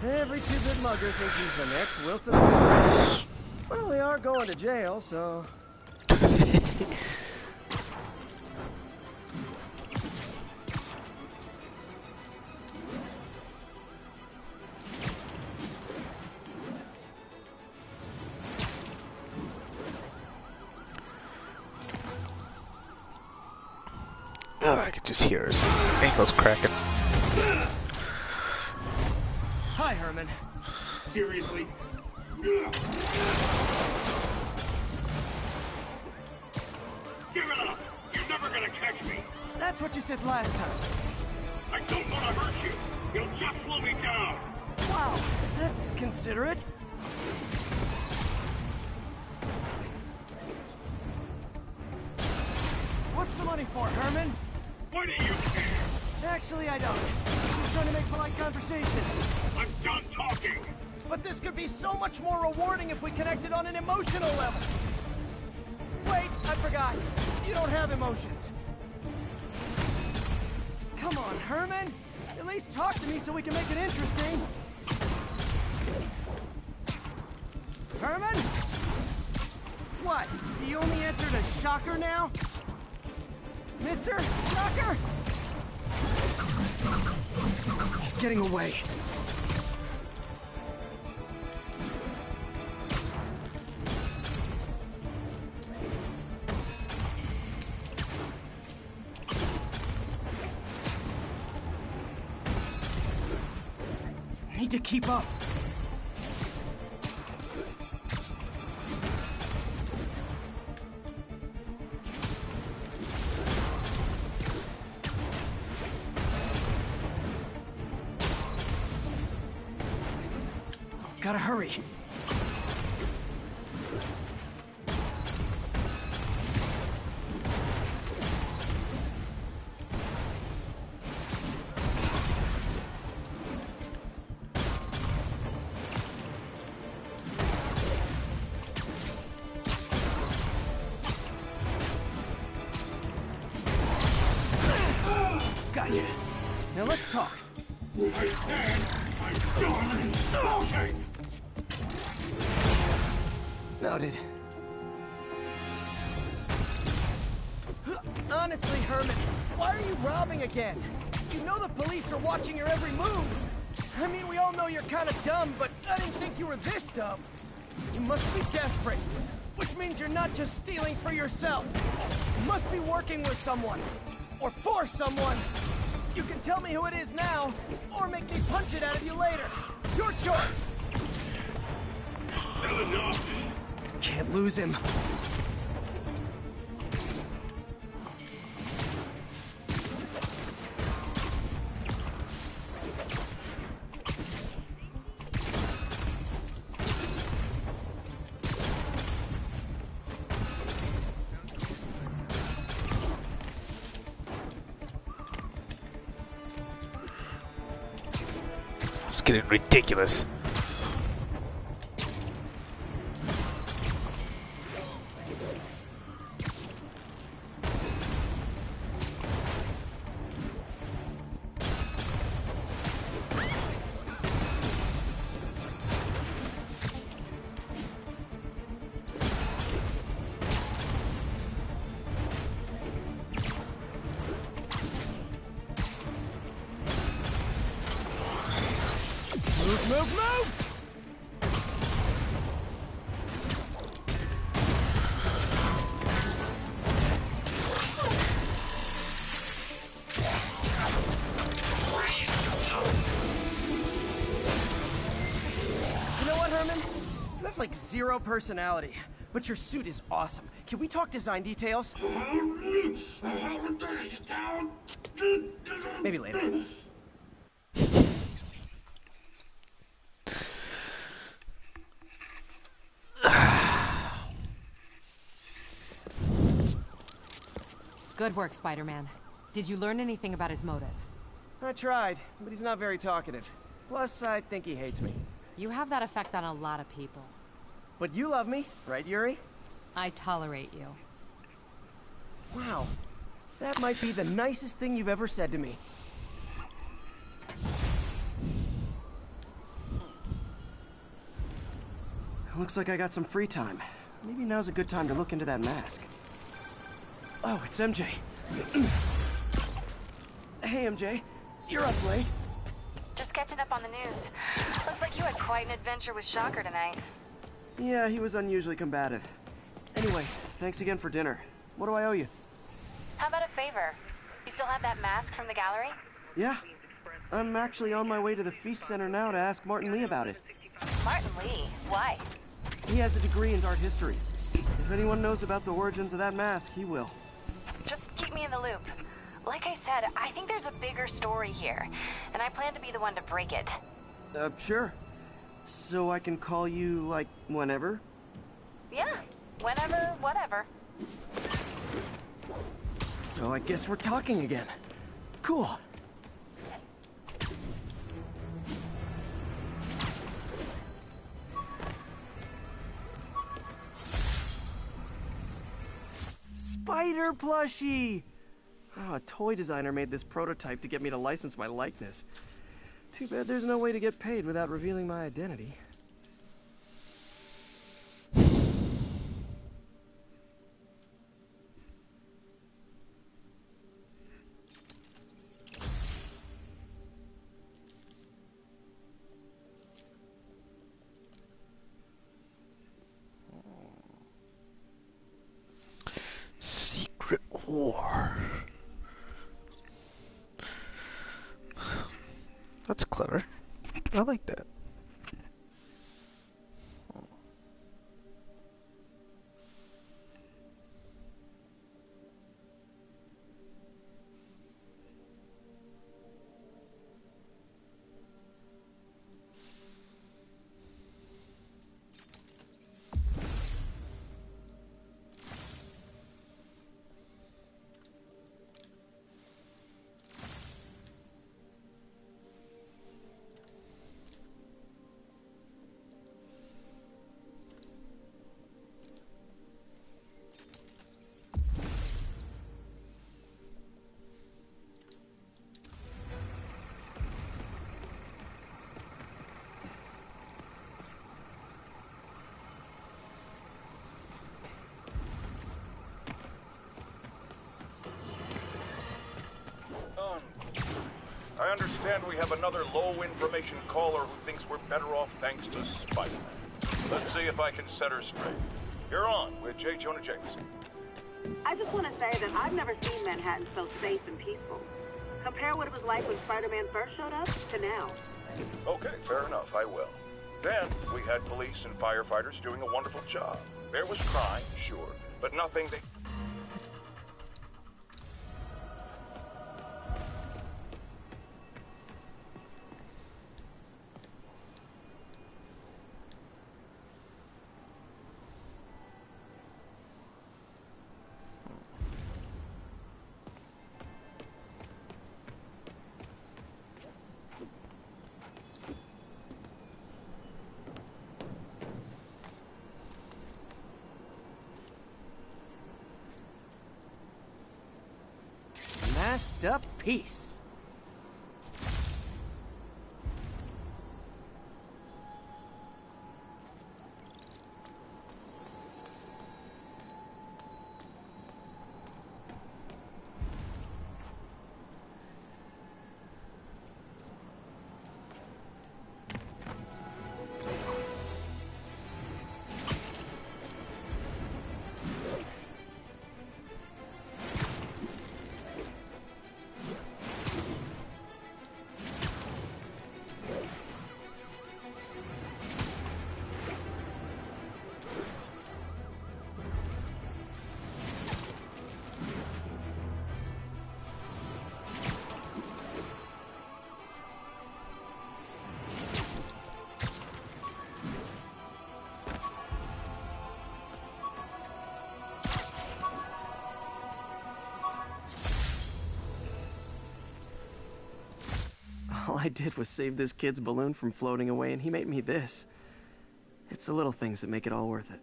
Every two-bit mugger thinks he's the next Wilson Fisk. Well, they are going to jail, so... Oh, I could just hear his ankles cracking. Hi, Herman. Seriously? Give it up! You're never gonna catch me! That's what you said last time. I don't want to hurt you! You'll just slow me down! Wow, that's considerate. What's the money for, Herman? Why do you care? Actually, I don't. I'm just trying to make polite conversation. I'm done talking! But this could be so much more rewarding if we connected on an emotional level. Wait, I forgot. You don't have emotions. Come on, Herman. At least talk to me so we can make it interesting. Herman? What? Do you only answer to Shocker now? Mr. Shocker? He's getting away. Need to keep up. Gotta hurry. Gotcha. Now let's talk. I said I'm done talking! Noted. Honestly, Herman, why are you robbing again? You know the police are watching your every move. I mean, we all know you're kind of dumb, but I didn't think you were this dumb. You must be desperate, which means you're not just stealing for yourself. You must be working with someone, or for someone. You can tell me who it is now, or make me punch it out of you later. Your choice. Enough! Can't lose him. It's getting ridiculous. Move! You know what, Herman? You have like zero personality, but your suit is awesome. Can we talk design details? Maybe later. Good work, Spider-Man. Did you learn anything about his motive? I tried, but he's not very talkative. Plus, I think he hates me. You have that effect on a lot of people. But you love me, right, Yuri? I tolerate you. Wow. That might be the nicest thing you've ever said to me. Looks like I got some free time. Maybe now's a good time to look into that mask. Oh, it's MJ. Hey, MJ. You're up late. Just catching up on the news. Looks like you had quite an adventure with Shocker tonight. Yeah, he was unusually combative. Anyway, thanks again for dinner. What do I owe you? How about a favor? You still have that mask from the gallery? Yeah. I'm actually on my way to the Feast Center now to ask Martin Lee about it. Martin Lee? Why? He has a degree in art history. If anyone knows about the origins of that mask, he will. Just keep me in the loop. Like I said, I think there's a bigger story here, and I plan to be the one to break it. Sure. So I can call you, like, whenever? Yeah, whenever, whatever. So I guess we're talking again. Cool. Spider plushie! Oh, a toy designer made this prototype to get me to license my likeness. Too bad there's no way to get paid without revealing my identity. Secret War. That's clever. I like that. I understand we have another low-information caller who thinks we're better off thanks to Spider-Man. Let's see if I can set her straight. You're on with J. Jonah Jameson. I just want to say that I've never seen Manhattan so safe and peaceful. Compare what it was like when Spider-Man first showed up to now. Okay, fair enough, I will. Then, we had police and firefighters doing a wonderful job. There was crime, sure, but nothing they... Masked up peace. All I did was save this kid's balloon from floating away, and he made me this. It's the little things that make it all worth it.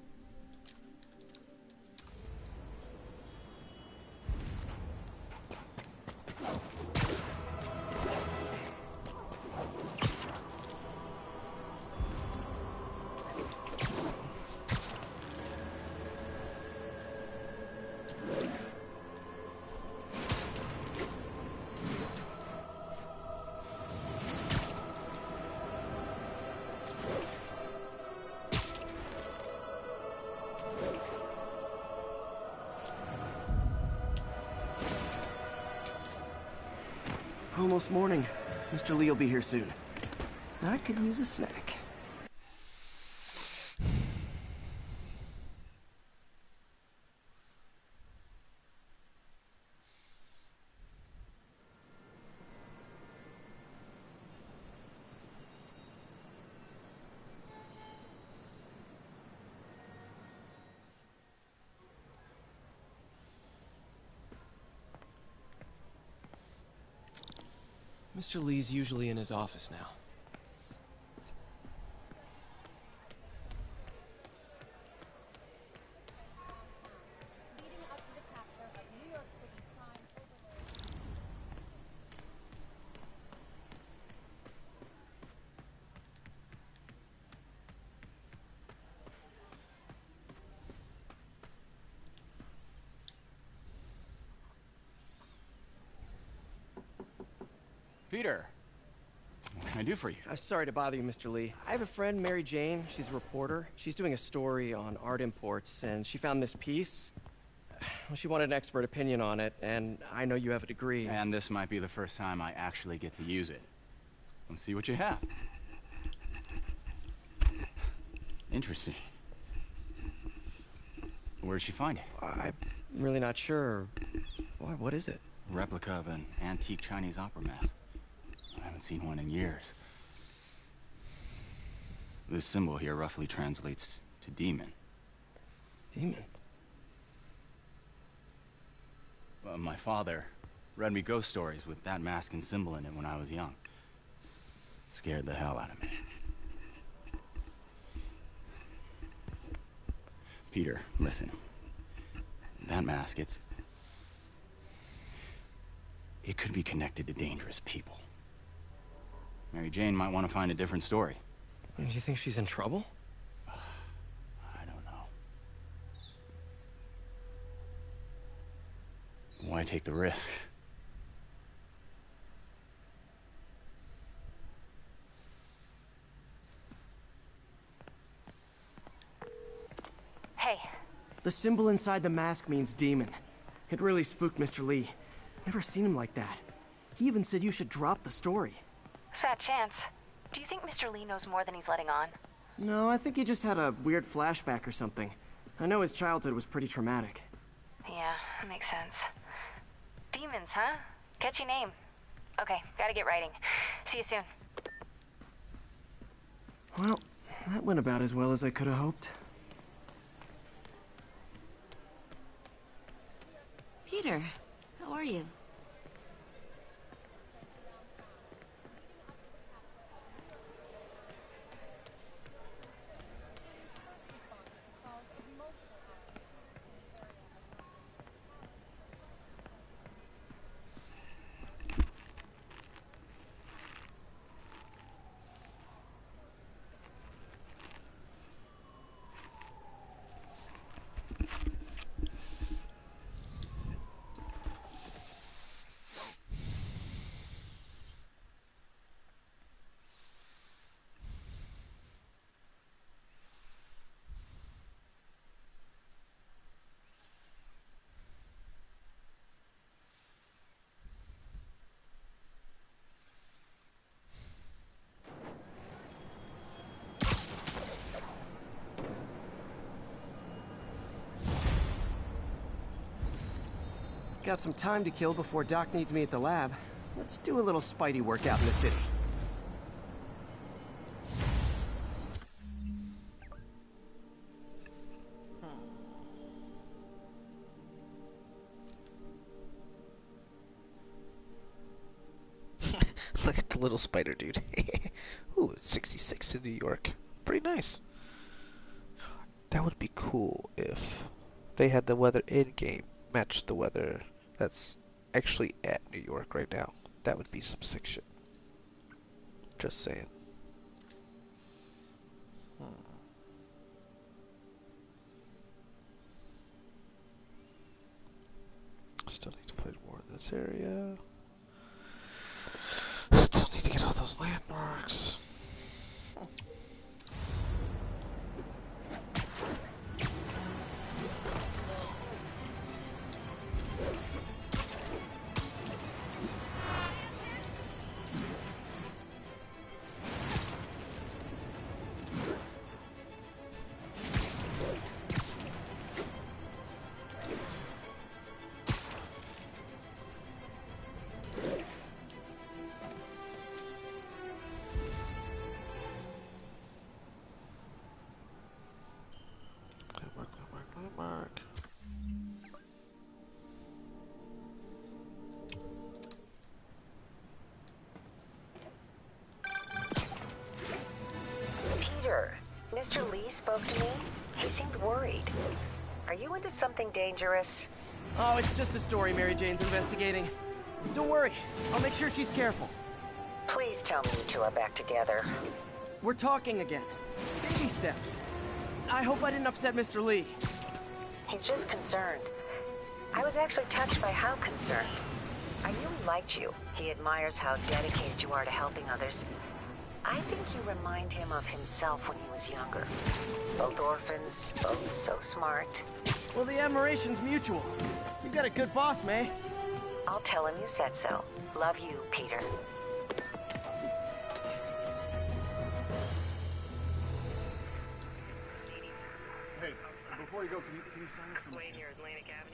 almost morning. Mr. Lee will be here soon. I could use a snack. Mr. Lee's usually in his office now. Peter, what can I do for you? Sorry to bother you, Mr. Lee. I have a friend, Mary Jane. She's a reporter. She's doing a story on art imports, and she found this piece. Well, she wanted an expert opinion on it, and I know you have a degree. And this might be the first time I actually get to use it. Let's see what you have. Interesting. Where did she find it? I'm really not sure. Why, what is it? A replica of an antique Chinese opera mask. I haven't seen one in years. This symbol here roughly translates to demon. Demon? Well, my father read me ghost stories with that mask and symbol in it when I was young. Scared the hell out of me. Peter, listen. That mask, it could be connected to dangerous people. Mary Jane might want to find a different story. Do you think she's in trouble? I don't know. Why take the risk? Hey. The symbol inside the mask means demon. It really spooked Mr. Lee. Never seen him like that. He even said you should drop the story. Fat chance. Do you think Mr. Lee knows more than he's letting on? No, I think he just had a weird flashback or something. I know his childhood was pretty traumatic. Yeah, that makes sense. Demons, huh? Catchy name. Okay, gotta get writing. See you soon. Well, that went about as well as I could have hoped. Peter, how are you? Got some time to kill before Doc needs me at the lab. Let's do a little Spidey workout in the city. Look at the little spider dude. Ooh, it's 66 in New York. Pretty nice. That would be cool if they had the weather in-game match the weather that's actually at New York right now. That would be some sick shit. Just saying. Still need to put more in this area. Still need to get all those landmarks. Mr. Lee spoke to me, he seemed worried. Are you into something dangerous? Oh, it's just a story Mary Jane's investigating. Don't worry, I'll make sure she's careful. Please tell me you two are back together. We're talking again. Baby steps. I hope I didn't upset Mr. Lee. He's just concerned. I was actually touched by how concerned. I really liked you. He admires how dedicated you are to helping others. I think you remind him of himself when he was younger. Both orphans, both so smart. Well, the admiration's mutual. You've got a good boss, May. I'll tell him you said so. Love you, Peter. Hey, before you go, can you sign up for me? Near Atlantic Avenue.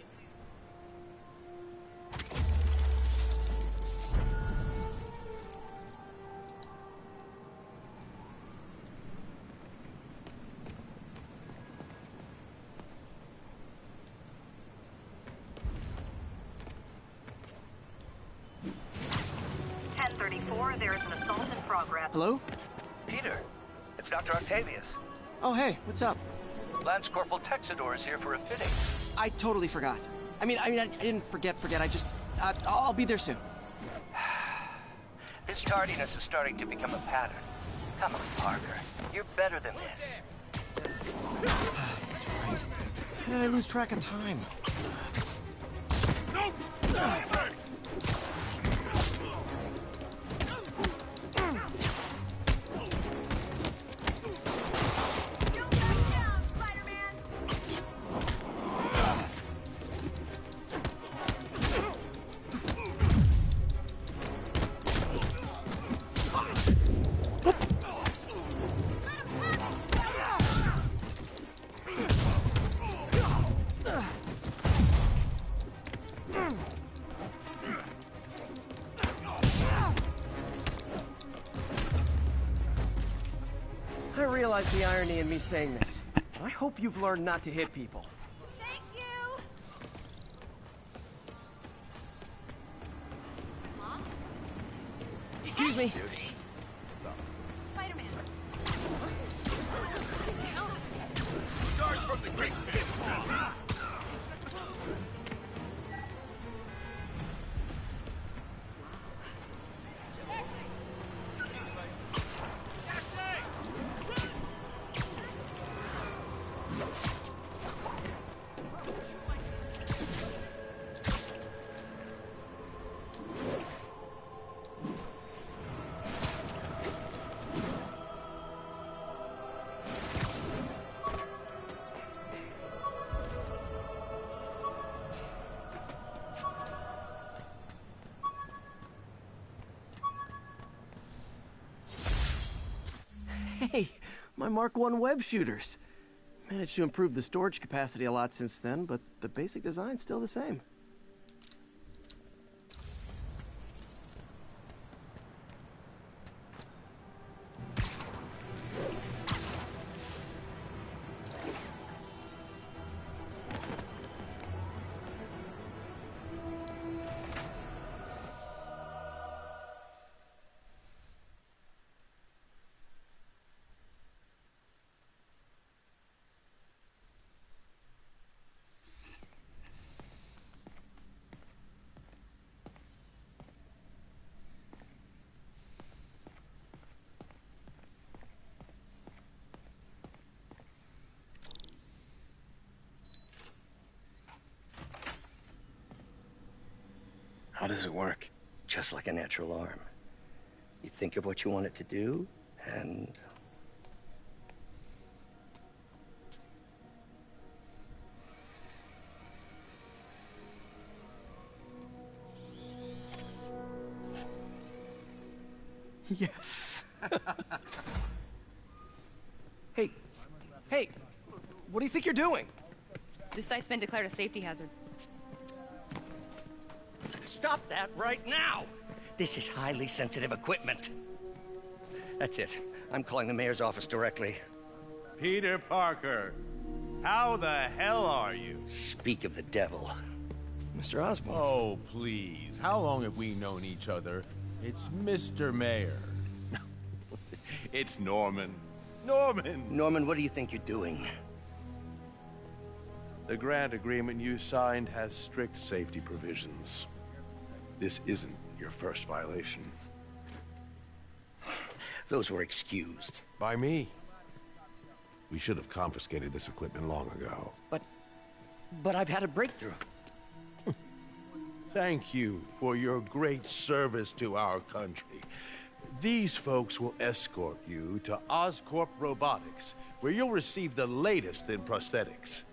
There is an assault in progress. Hello? Peter, it's Dr. Octavius. Oh, hey, what's up? Lance Corporal Texador is here for a fitting. I totally forgot. I didn't forget. I'll be there soon. This tardiness is starting to become a pattern. Come on, Parker. You're better than this. He's right. How did I lose track of time? I realize the irony in me saying this. I hope you've learned not to hit people. Thank you! Mom? Excuse me. Spider-Man. Start from the Great Pit. Hey, my Mark I web shooters. Managed to improve the storage capacity a lot since then, but the basic design's still the same. How does it work? Just like a natural arm. You think of what you want it to do, and... Yes. Hey, what do you think you're doing? This site's been declared a safety hazard. Stop that right now! This is highly sensitive equipment. That's it. I'm calling the mayor's office directly. Peter Parker, how the hell are you? Speak of the devil. Mr. Osborn. Oh, please. How long have we known each other? It's Mr. Mayor. It's Norman. Norman! Norman, what do you think you're doing? The grant agreement you signed has strict safety provisions. This isn't your first violation. Those were excused. By me. We should have confiscated this equipment long ago. But I've had a breakthrough. Thank you for your great service to our country. These folks will escort you to Oscorp Robotics, where you'll receive the latest in prosthetics.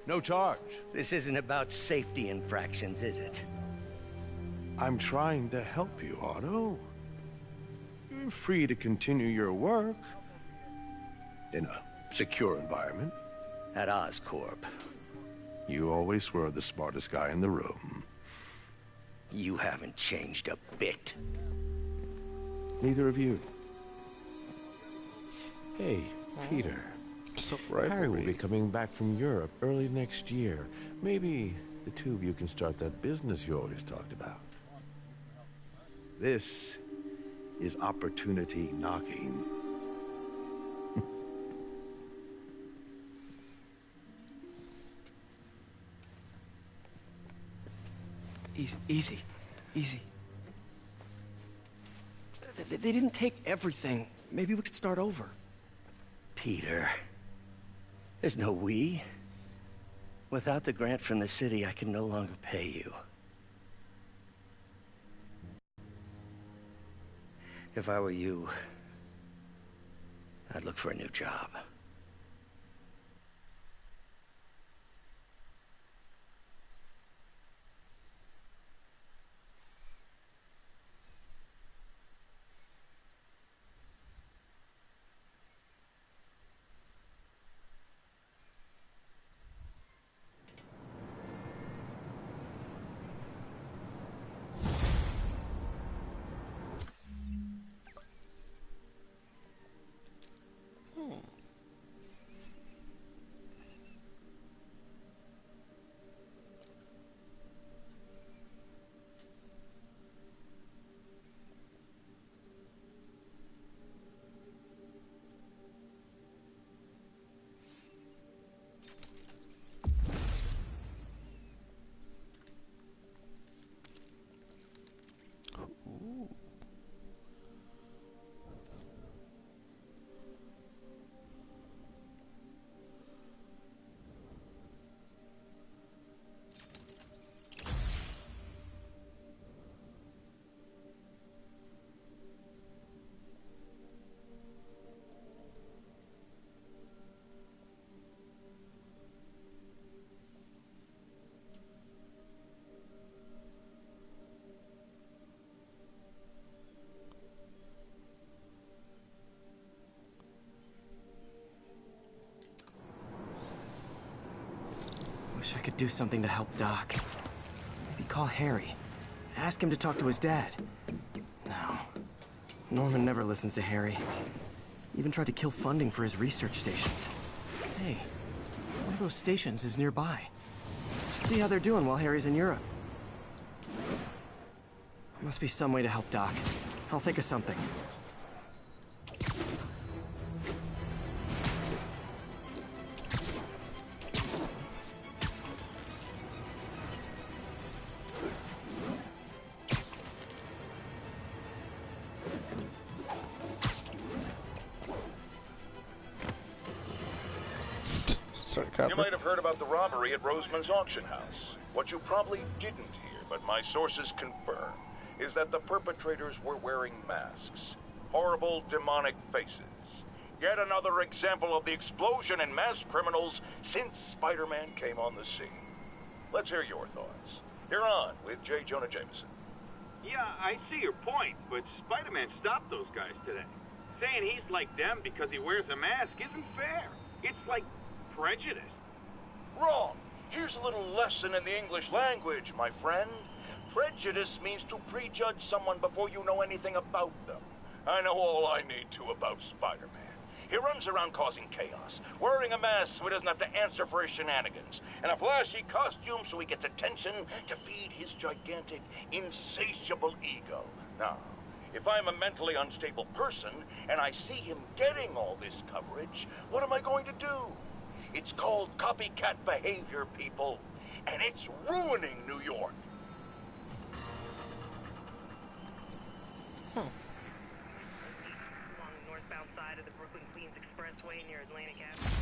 No charge. This isn't about safety infractions, is it? I'm trying to help you, Otto. You're free to continue your work in a secure environment. At Oscorp. You always were the smartest guy in the room. You haven't changed a bit. Neither of you. Hey, Peter. Harry will be coming back from Europe early next year. Maybe the two of you can start that business you always talked about. This is opportunity knocking. Easy. They didn't take everything. Maybe we could start over. Peter, there's no we. Without the grant from the city, I can no longer pay you. If I were you, I'd look for a new job. Wish I could do something to help Doc. Maybe call Harry. Ask him to talk to his dad. No. Norman never listens to Harry. Even tried to kill funding for his research stations. Hey, one of those stations is nearby. Should see how they're doing while Harry's in Europe. Must be some way to help Doc. I'll think of something. You might have heard about the robbery at Roseman's auction house. What you probably didn't hear, but my sources confirm, is that the perpetrators were wearing masks. Horrible, demonic faces. Yet another example of the explosion in mass criminals since Spider-Man came on the scene. Let's hear your thoughts. You're on with J. Jonah Jameson. Yeah, I see your point, but Spider-Man stopped those guys today. Saying he's like them because he wears a mask isn't fair. It's like prejudice. Wrong. Here's a little lesson in the English language, my friend. Prejudice means to prejudge someone before you know anything about them. I know all I need to about Spider-Man. He runs around causing chaos, wearing a mask so he doesn't have to answer for his shenanigans, and a flashy costume so he gets attention to feed his gigantic, insatiable ego. Now, If I'm a mentally unstable person and I see him getting all this coverage, what am I going to do? It's called copycat behavior, people, and it's ruining New York. Along the northbound side of the Brooklyn-Queens Expressway near Atlantic Avenue.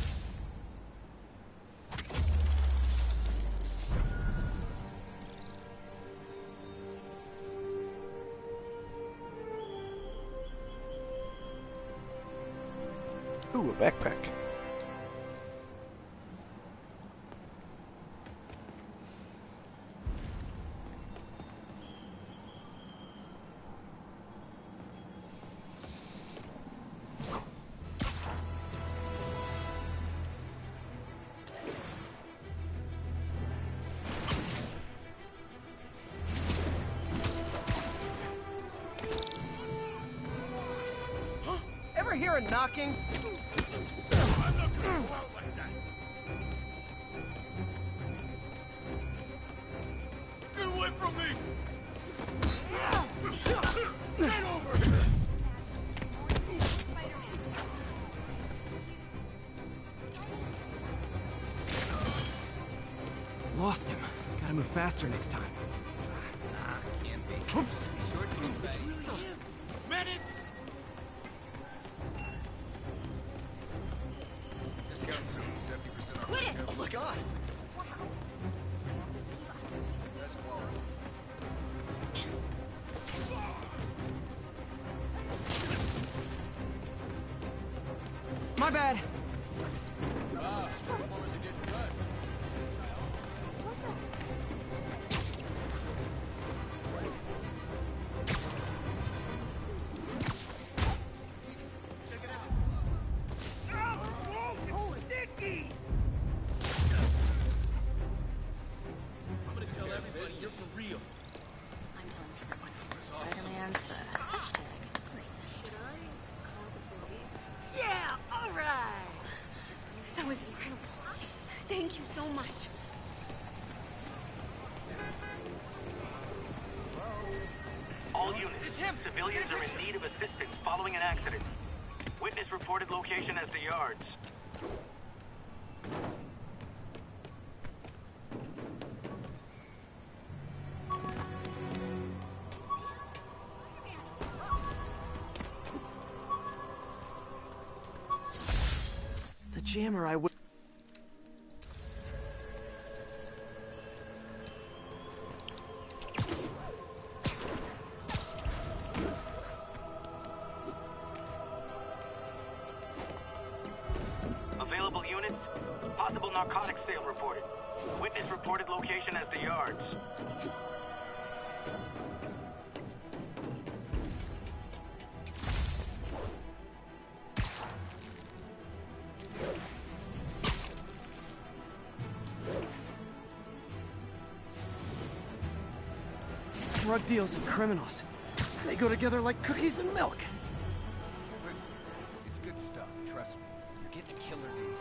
Ooh, a backpack. Ever hear a knocking? I'm not gonna go out like that. Get away from me! Get over here! Lost him. Gotta move faster next time. Nah, can't be. Oops. Short news, buddy. Menace! Discount soon. 70% off. Quit it! Oh my god! Best quality. My bad. Performance are getting good. Check it out. Oh, sticky! I'm gonna tell everybody you're for real. I'm telling everyone. Spider-Man's the hashtag. Should I call the police? Yeah, all right. That was incredible. Thank you so much. All units, civilians are in need of assistance following an accident. Witness reported location as the yards. The jammer I would. Available units, possible narcotics sale reported. Witness reported location as the yards. Drug deals and criminals. They go together like cookies and milk. Listen, it's good stuff, trust me. You're getting killer deals.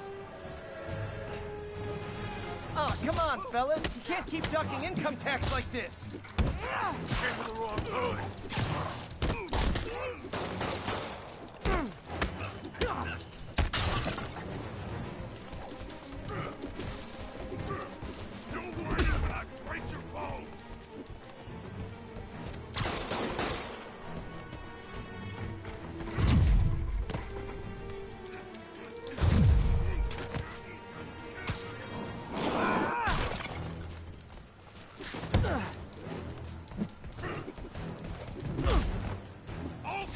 Oh, come on, fellas. You can't keep ducking income tax like this. Came to the wrong hood. Don't worry when I break your bones. All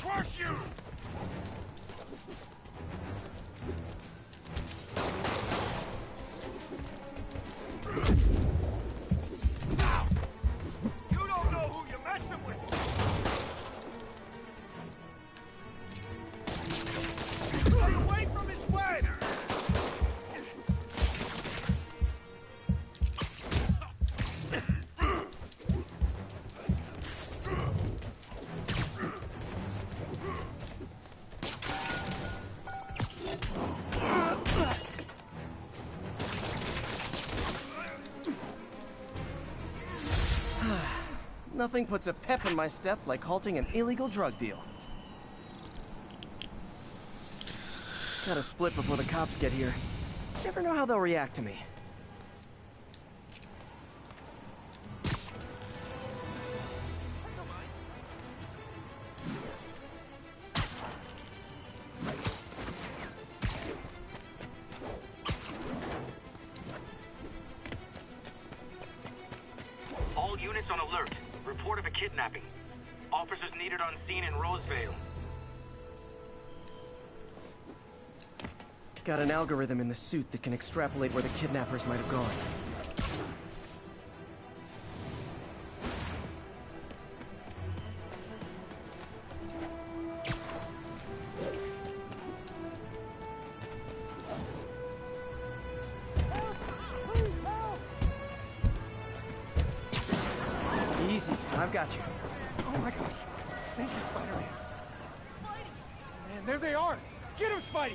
Nothing puts a pep in my step like halting an illegal drug deal. Gotta split before the cops get here. Never know how they'll react to me. All units on alert. Report of a kidnapping. Officers needed on scene in Rosevale. Got an algorithm in the suit that can extrapolate where the kidnappers might have gone. Easy, I've got you. Oh my gosh. Thank you, Spider-Man. Man, there they are. Get him, Spidey!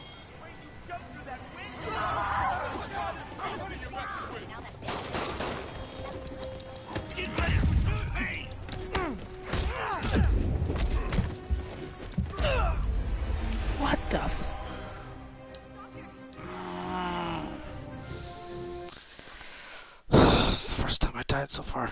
What the? It's the first time I died so far.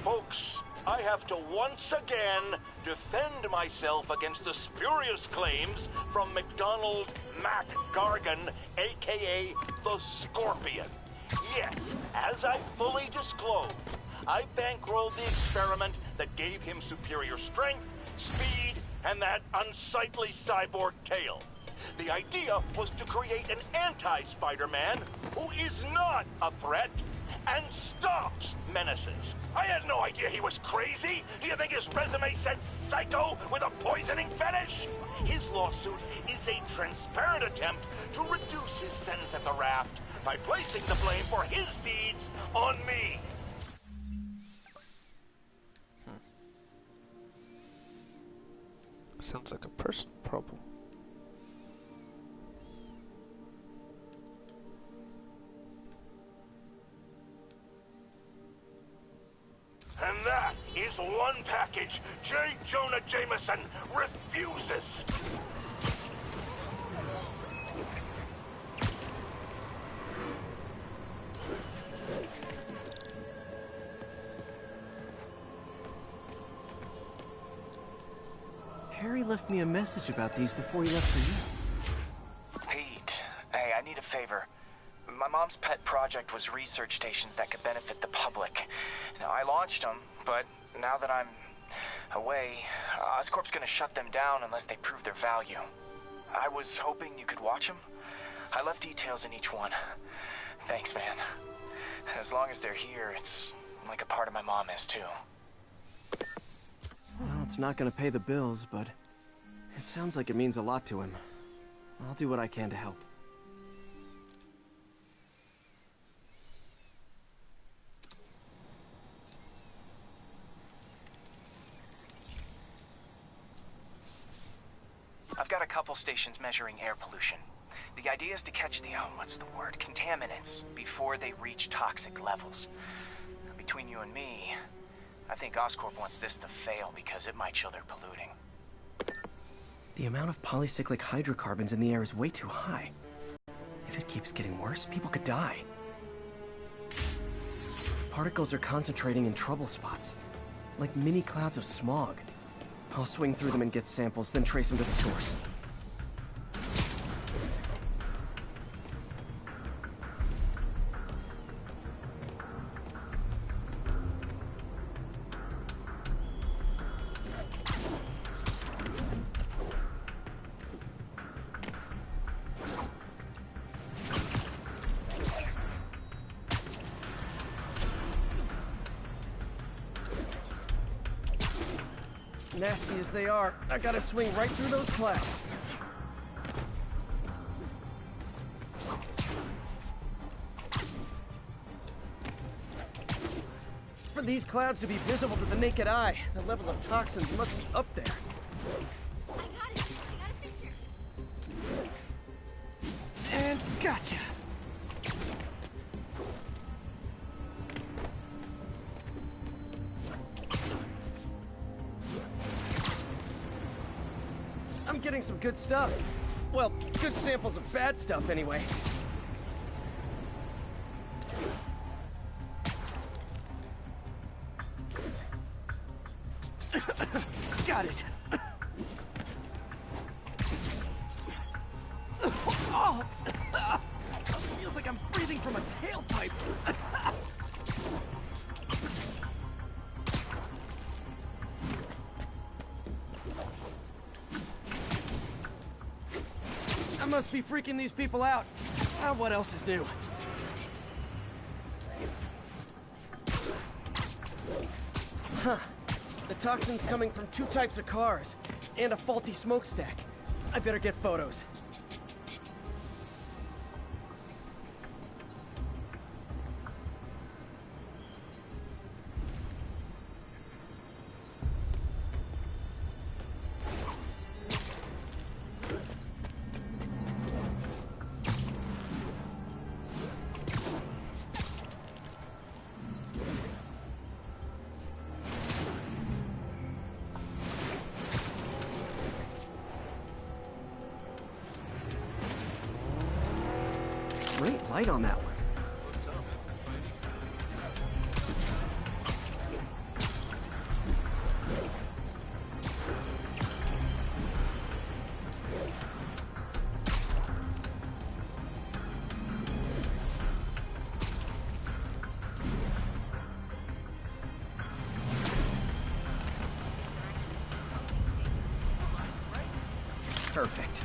Folks, I have to once again defend myself against the spurious claims from McDonald Mac Gargan, aka the Scorpion. Yes, as I fully disclosed, I bankrolled the experiment that gave him superior strength, speed, and that unsightly cyborg tail. The idea was to create an anti-Spider-Man who is not a threat and stops menaces. I had no idea he was crazy. Do you think his resume said psycho with a poisoning fetish? His lawsuit is a transparent attempt to reduce his sentence at the raft by placing the blame for his deeds on me. Sounds like a personal problem. And that is one package J. Jonah Jameson refuses. Harry left me a message about these before he left for you. Pete, hey, I need a favor. My mom's pet project was research stations that could benefit the public. Now, I launched them, but now that I'm away, Oscorp's gonna shut them down unless they prove their value. I was hoping you could watch them. I left details in each one. Thanks, man. As long as they're here, it's like a part of my mom is, too. Well, it's not gonna pay the bills, but it sounds like it means a lot to him. I'll do what I can to help. I've got a couple stations measuring air pollution. The idea is to catch the, contaminants before they reach toxic levels. Between you and me, I think Oscorp wants this to fail because it might show they're polluting. The amount of polycyclic hydrocarbons in the air is way too high. If it keeps getting worse, people could die. Particles are concentrating in trouble spots, like mini clouds of smog. I'll swing through them and get samples, then trace them to the source. Nasty as they are, I gotta swing right through those clouds. For these clouds to be visible to the naked eye, the level of toxins must be up there. And gotcha. I'm getting some good stuff. Well, good samples of bad stuff anyway. Got it. Oh, feels like I'm breathing from a tailpipe. I must be freaking these people out. What else is new? Huh. The toxin's coming from 2 types of cars, and a faulty smokestack. I better get photos. Great light on that one. Perfect.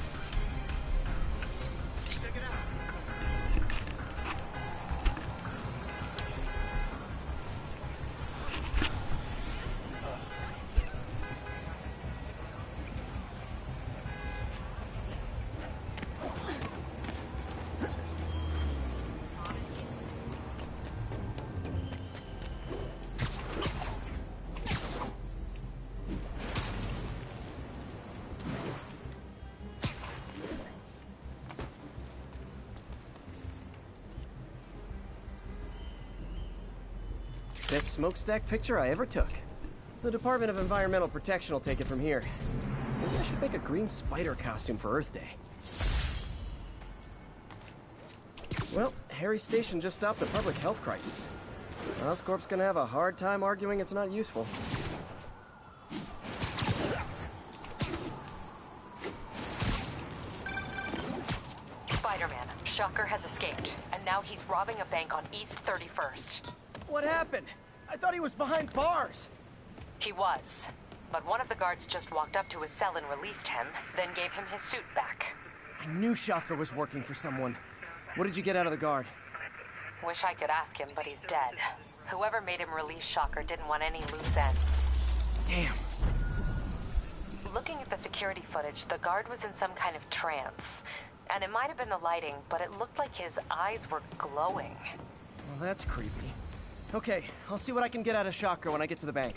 Best smokestack picture I ever took. The Department of Environmental Protection will take it from here. Maybe I should make a green spider costume for Earth Day. Well, Harry Station just stopped a public health crisis. Oscorp's gonna have a hard time arguing it's not useful. Spider-Man, Shocker has escaped, and now he's robbing a bank on East 31st. What happened? I thought he was behind bars. He was, but one of the guards just walked up to his cell and released him, then gave him his suit back. I knew Shocker was working for someone. What did you get out of the guard? Wish I could ask him, but he's dead. Whoever made him release Shocker didn't want any loose ends. Damn. Looking at the security footage, the guard was in some kind of trance. And it might have been the lighting, but it looked like his eyes were glowing. Well, that's creepy. Okay, I'll see what I can get out of Shocker when I get to the bank.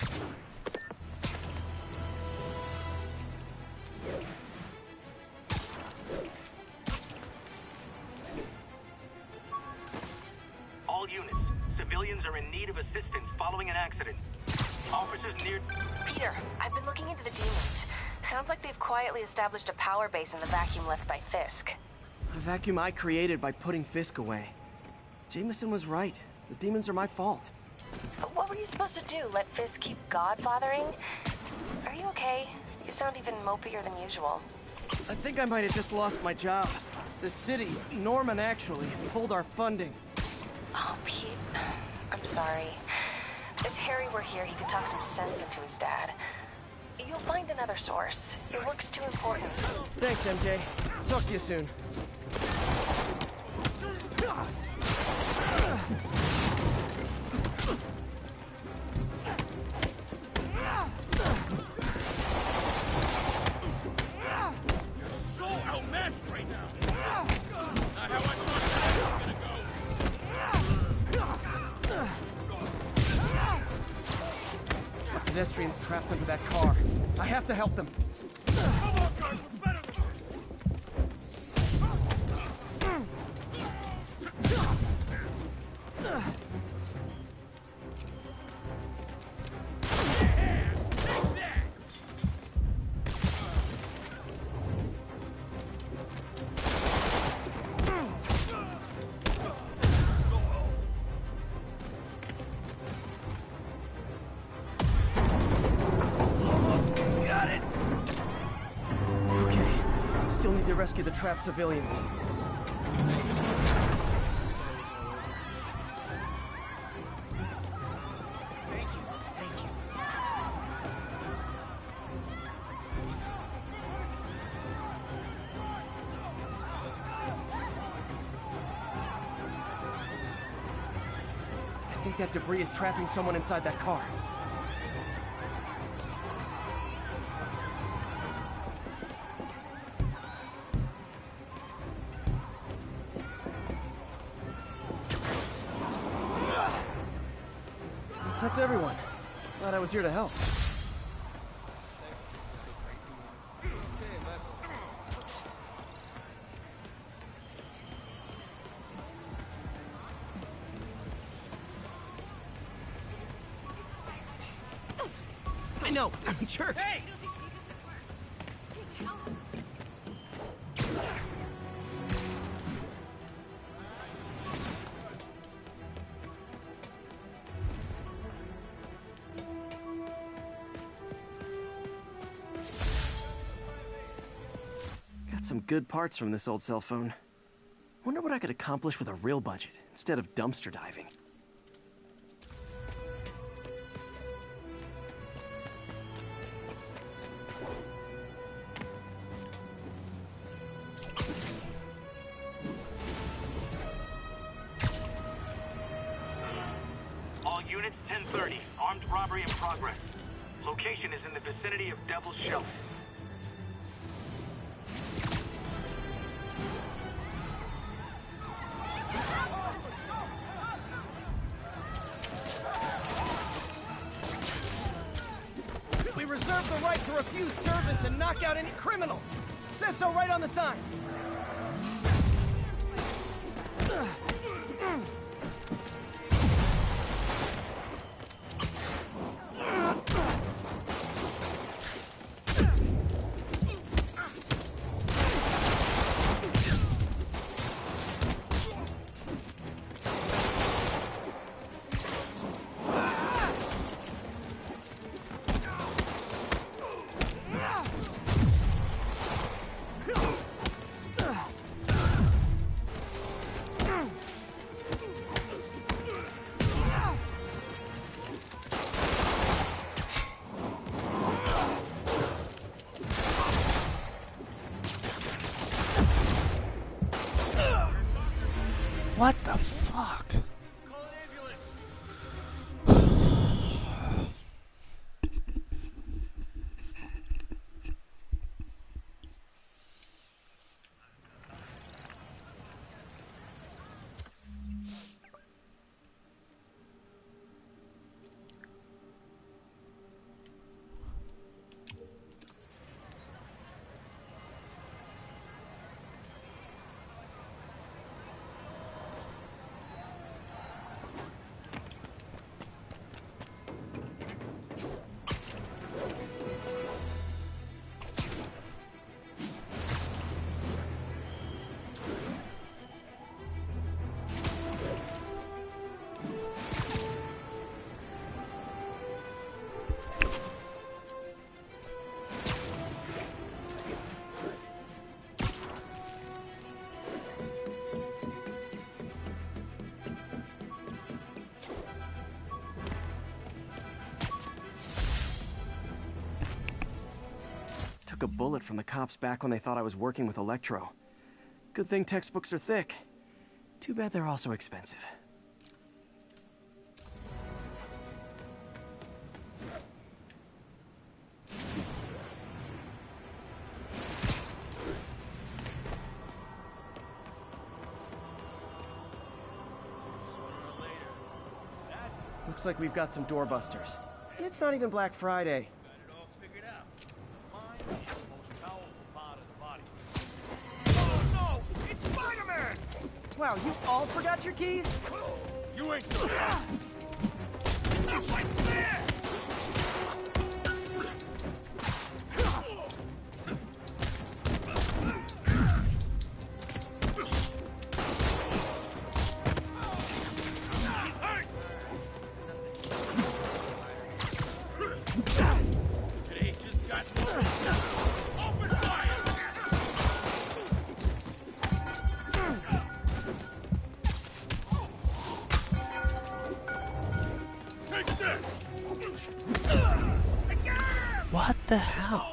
All units, civilians are in need of assistance following an accident. Officers near... Peter, I've been looking into the demons. Sounds like they've quietly established a power base in the vacuum left by Fisk. A vacuum I created by putting Fisk away. Jameson was right. The demons are my fault. But what were you supposed to do? Let Fisk keep godfathering? Are you okay? You sound even mopier than usual. I think I might have just lost my job. The city, Norman actually, pulled our funding. Oh, Pete. I'm sorry. If Harry were here, he could talk some sense into his dad. You'll find another source. Your work's too important. Thanks, MJ. Talk to you soon. pedestrians trapped under that car. I have to help them. Come on, guys, we're better rescue the trapped civilians. I think that debris is trapping someone inside that car. That's everyone. Glad I was here to help. I know, I'm a jerk. Hey! Some good parts from this old cell phone. Wonder what I could accomplish with a real budget instead of dumpster diving. All units, 10:30. Armed robbery in progress. Location is in the vicinity of Devil's Shelf. We reserve the right to refuse service and knock out any criminals. Says so right on the sign. What the fuck? Took a bullet from the cops back when they thought I was working with Electro. Good thing textbooks are thick. Too bad they're also expensive. Looks like we've got some doorbusters. It's not even Black Friday. Oh no! It's Spider-Man! Wow, you all forgot your keys? You ain't so bad. Not like that! What the hell?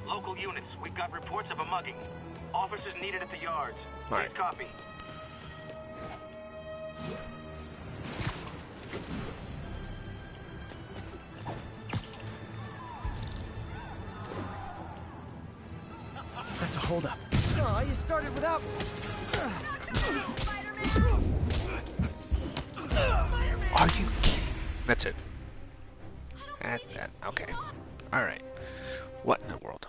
Local units, we've got reports of a mugging. Officers needed at the yards. All right. Please copy. That's a holdup. Oh, you started without... Are you kidding? That's it. Okay. Alright. What in the world?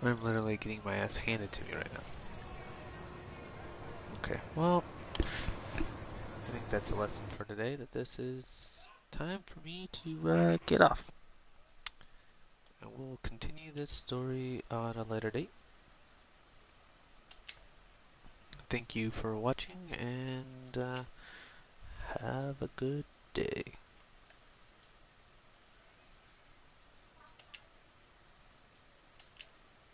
I'm literally getting my ass handed to me right now. Okay, well, I think that's a lesson for today, that this is time for me to get off. And we'll continue this story on a later date. Thank you for watching, and have a good day.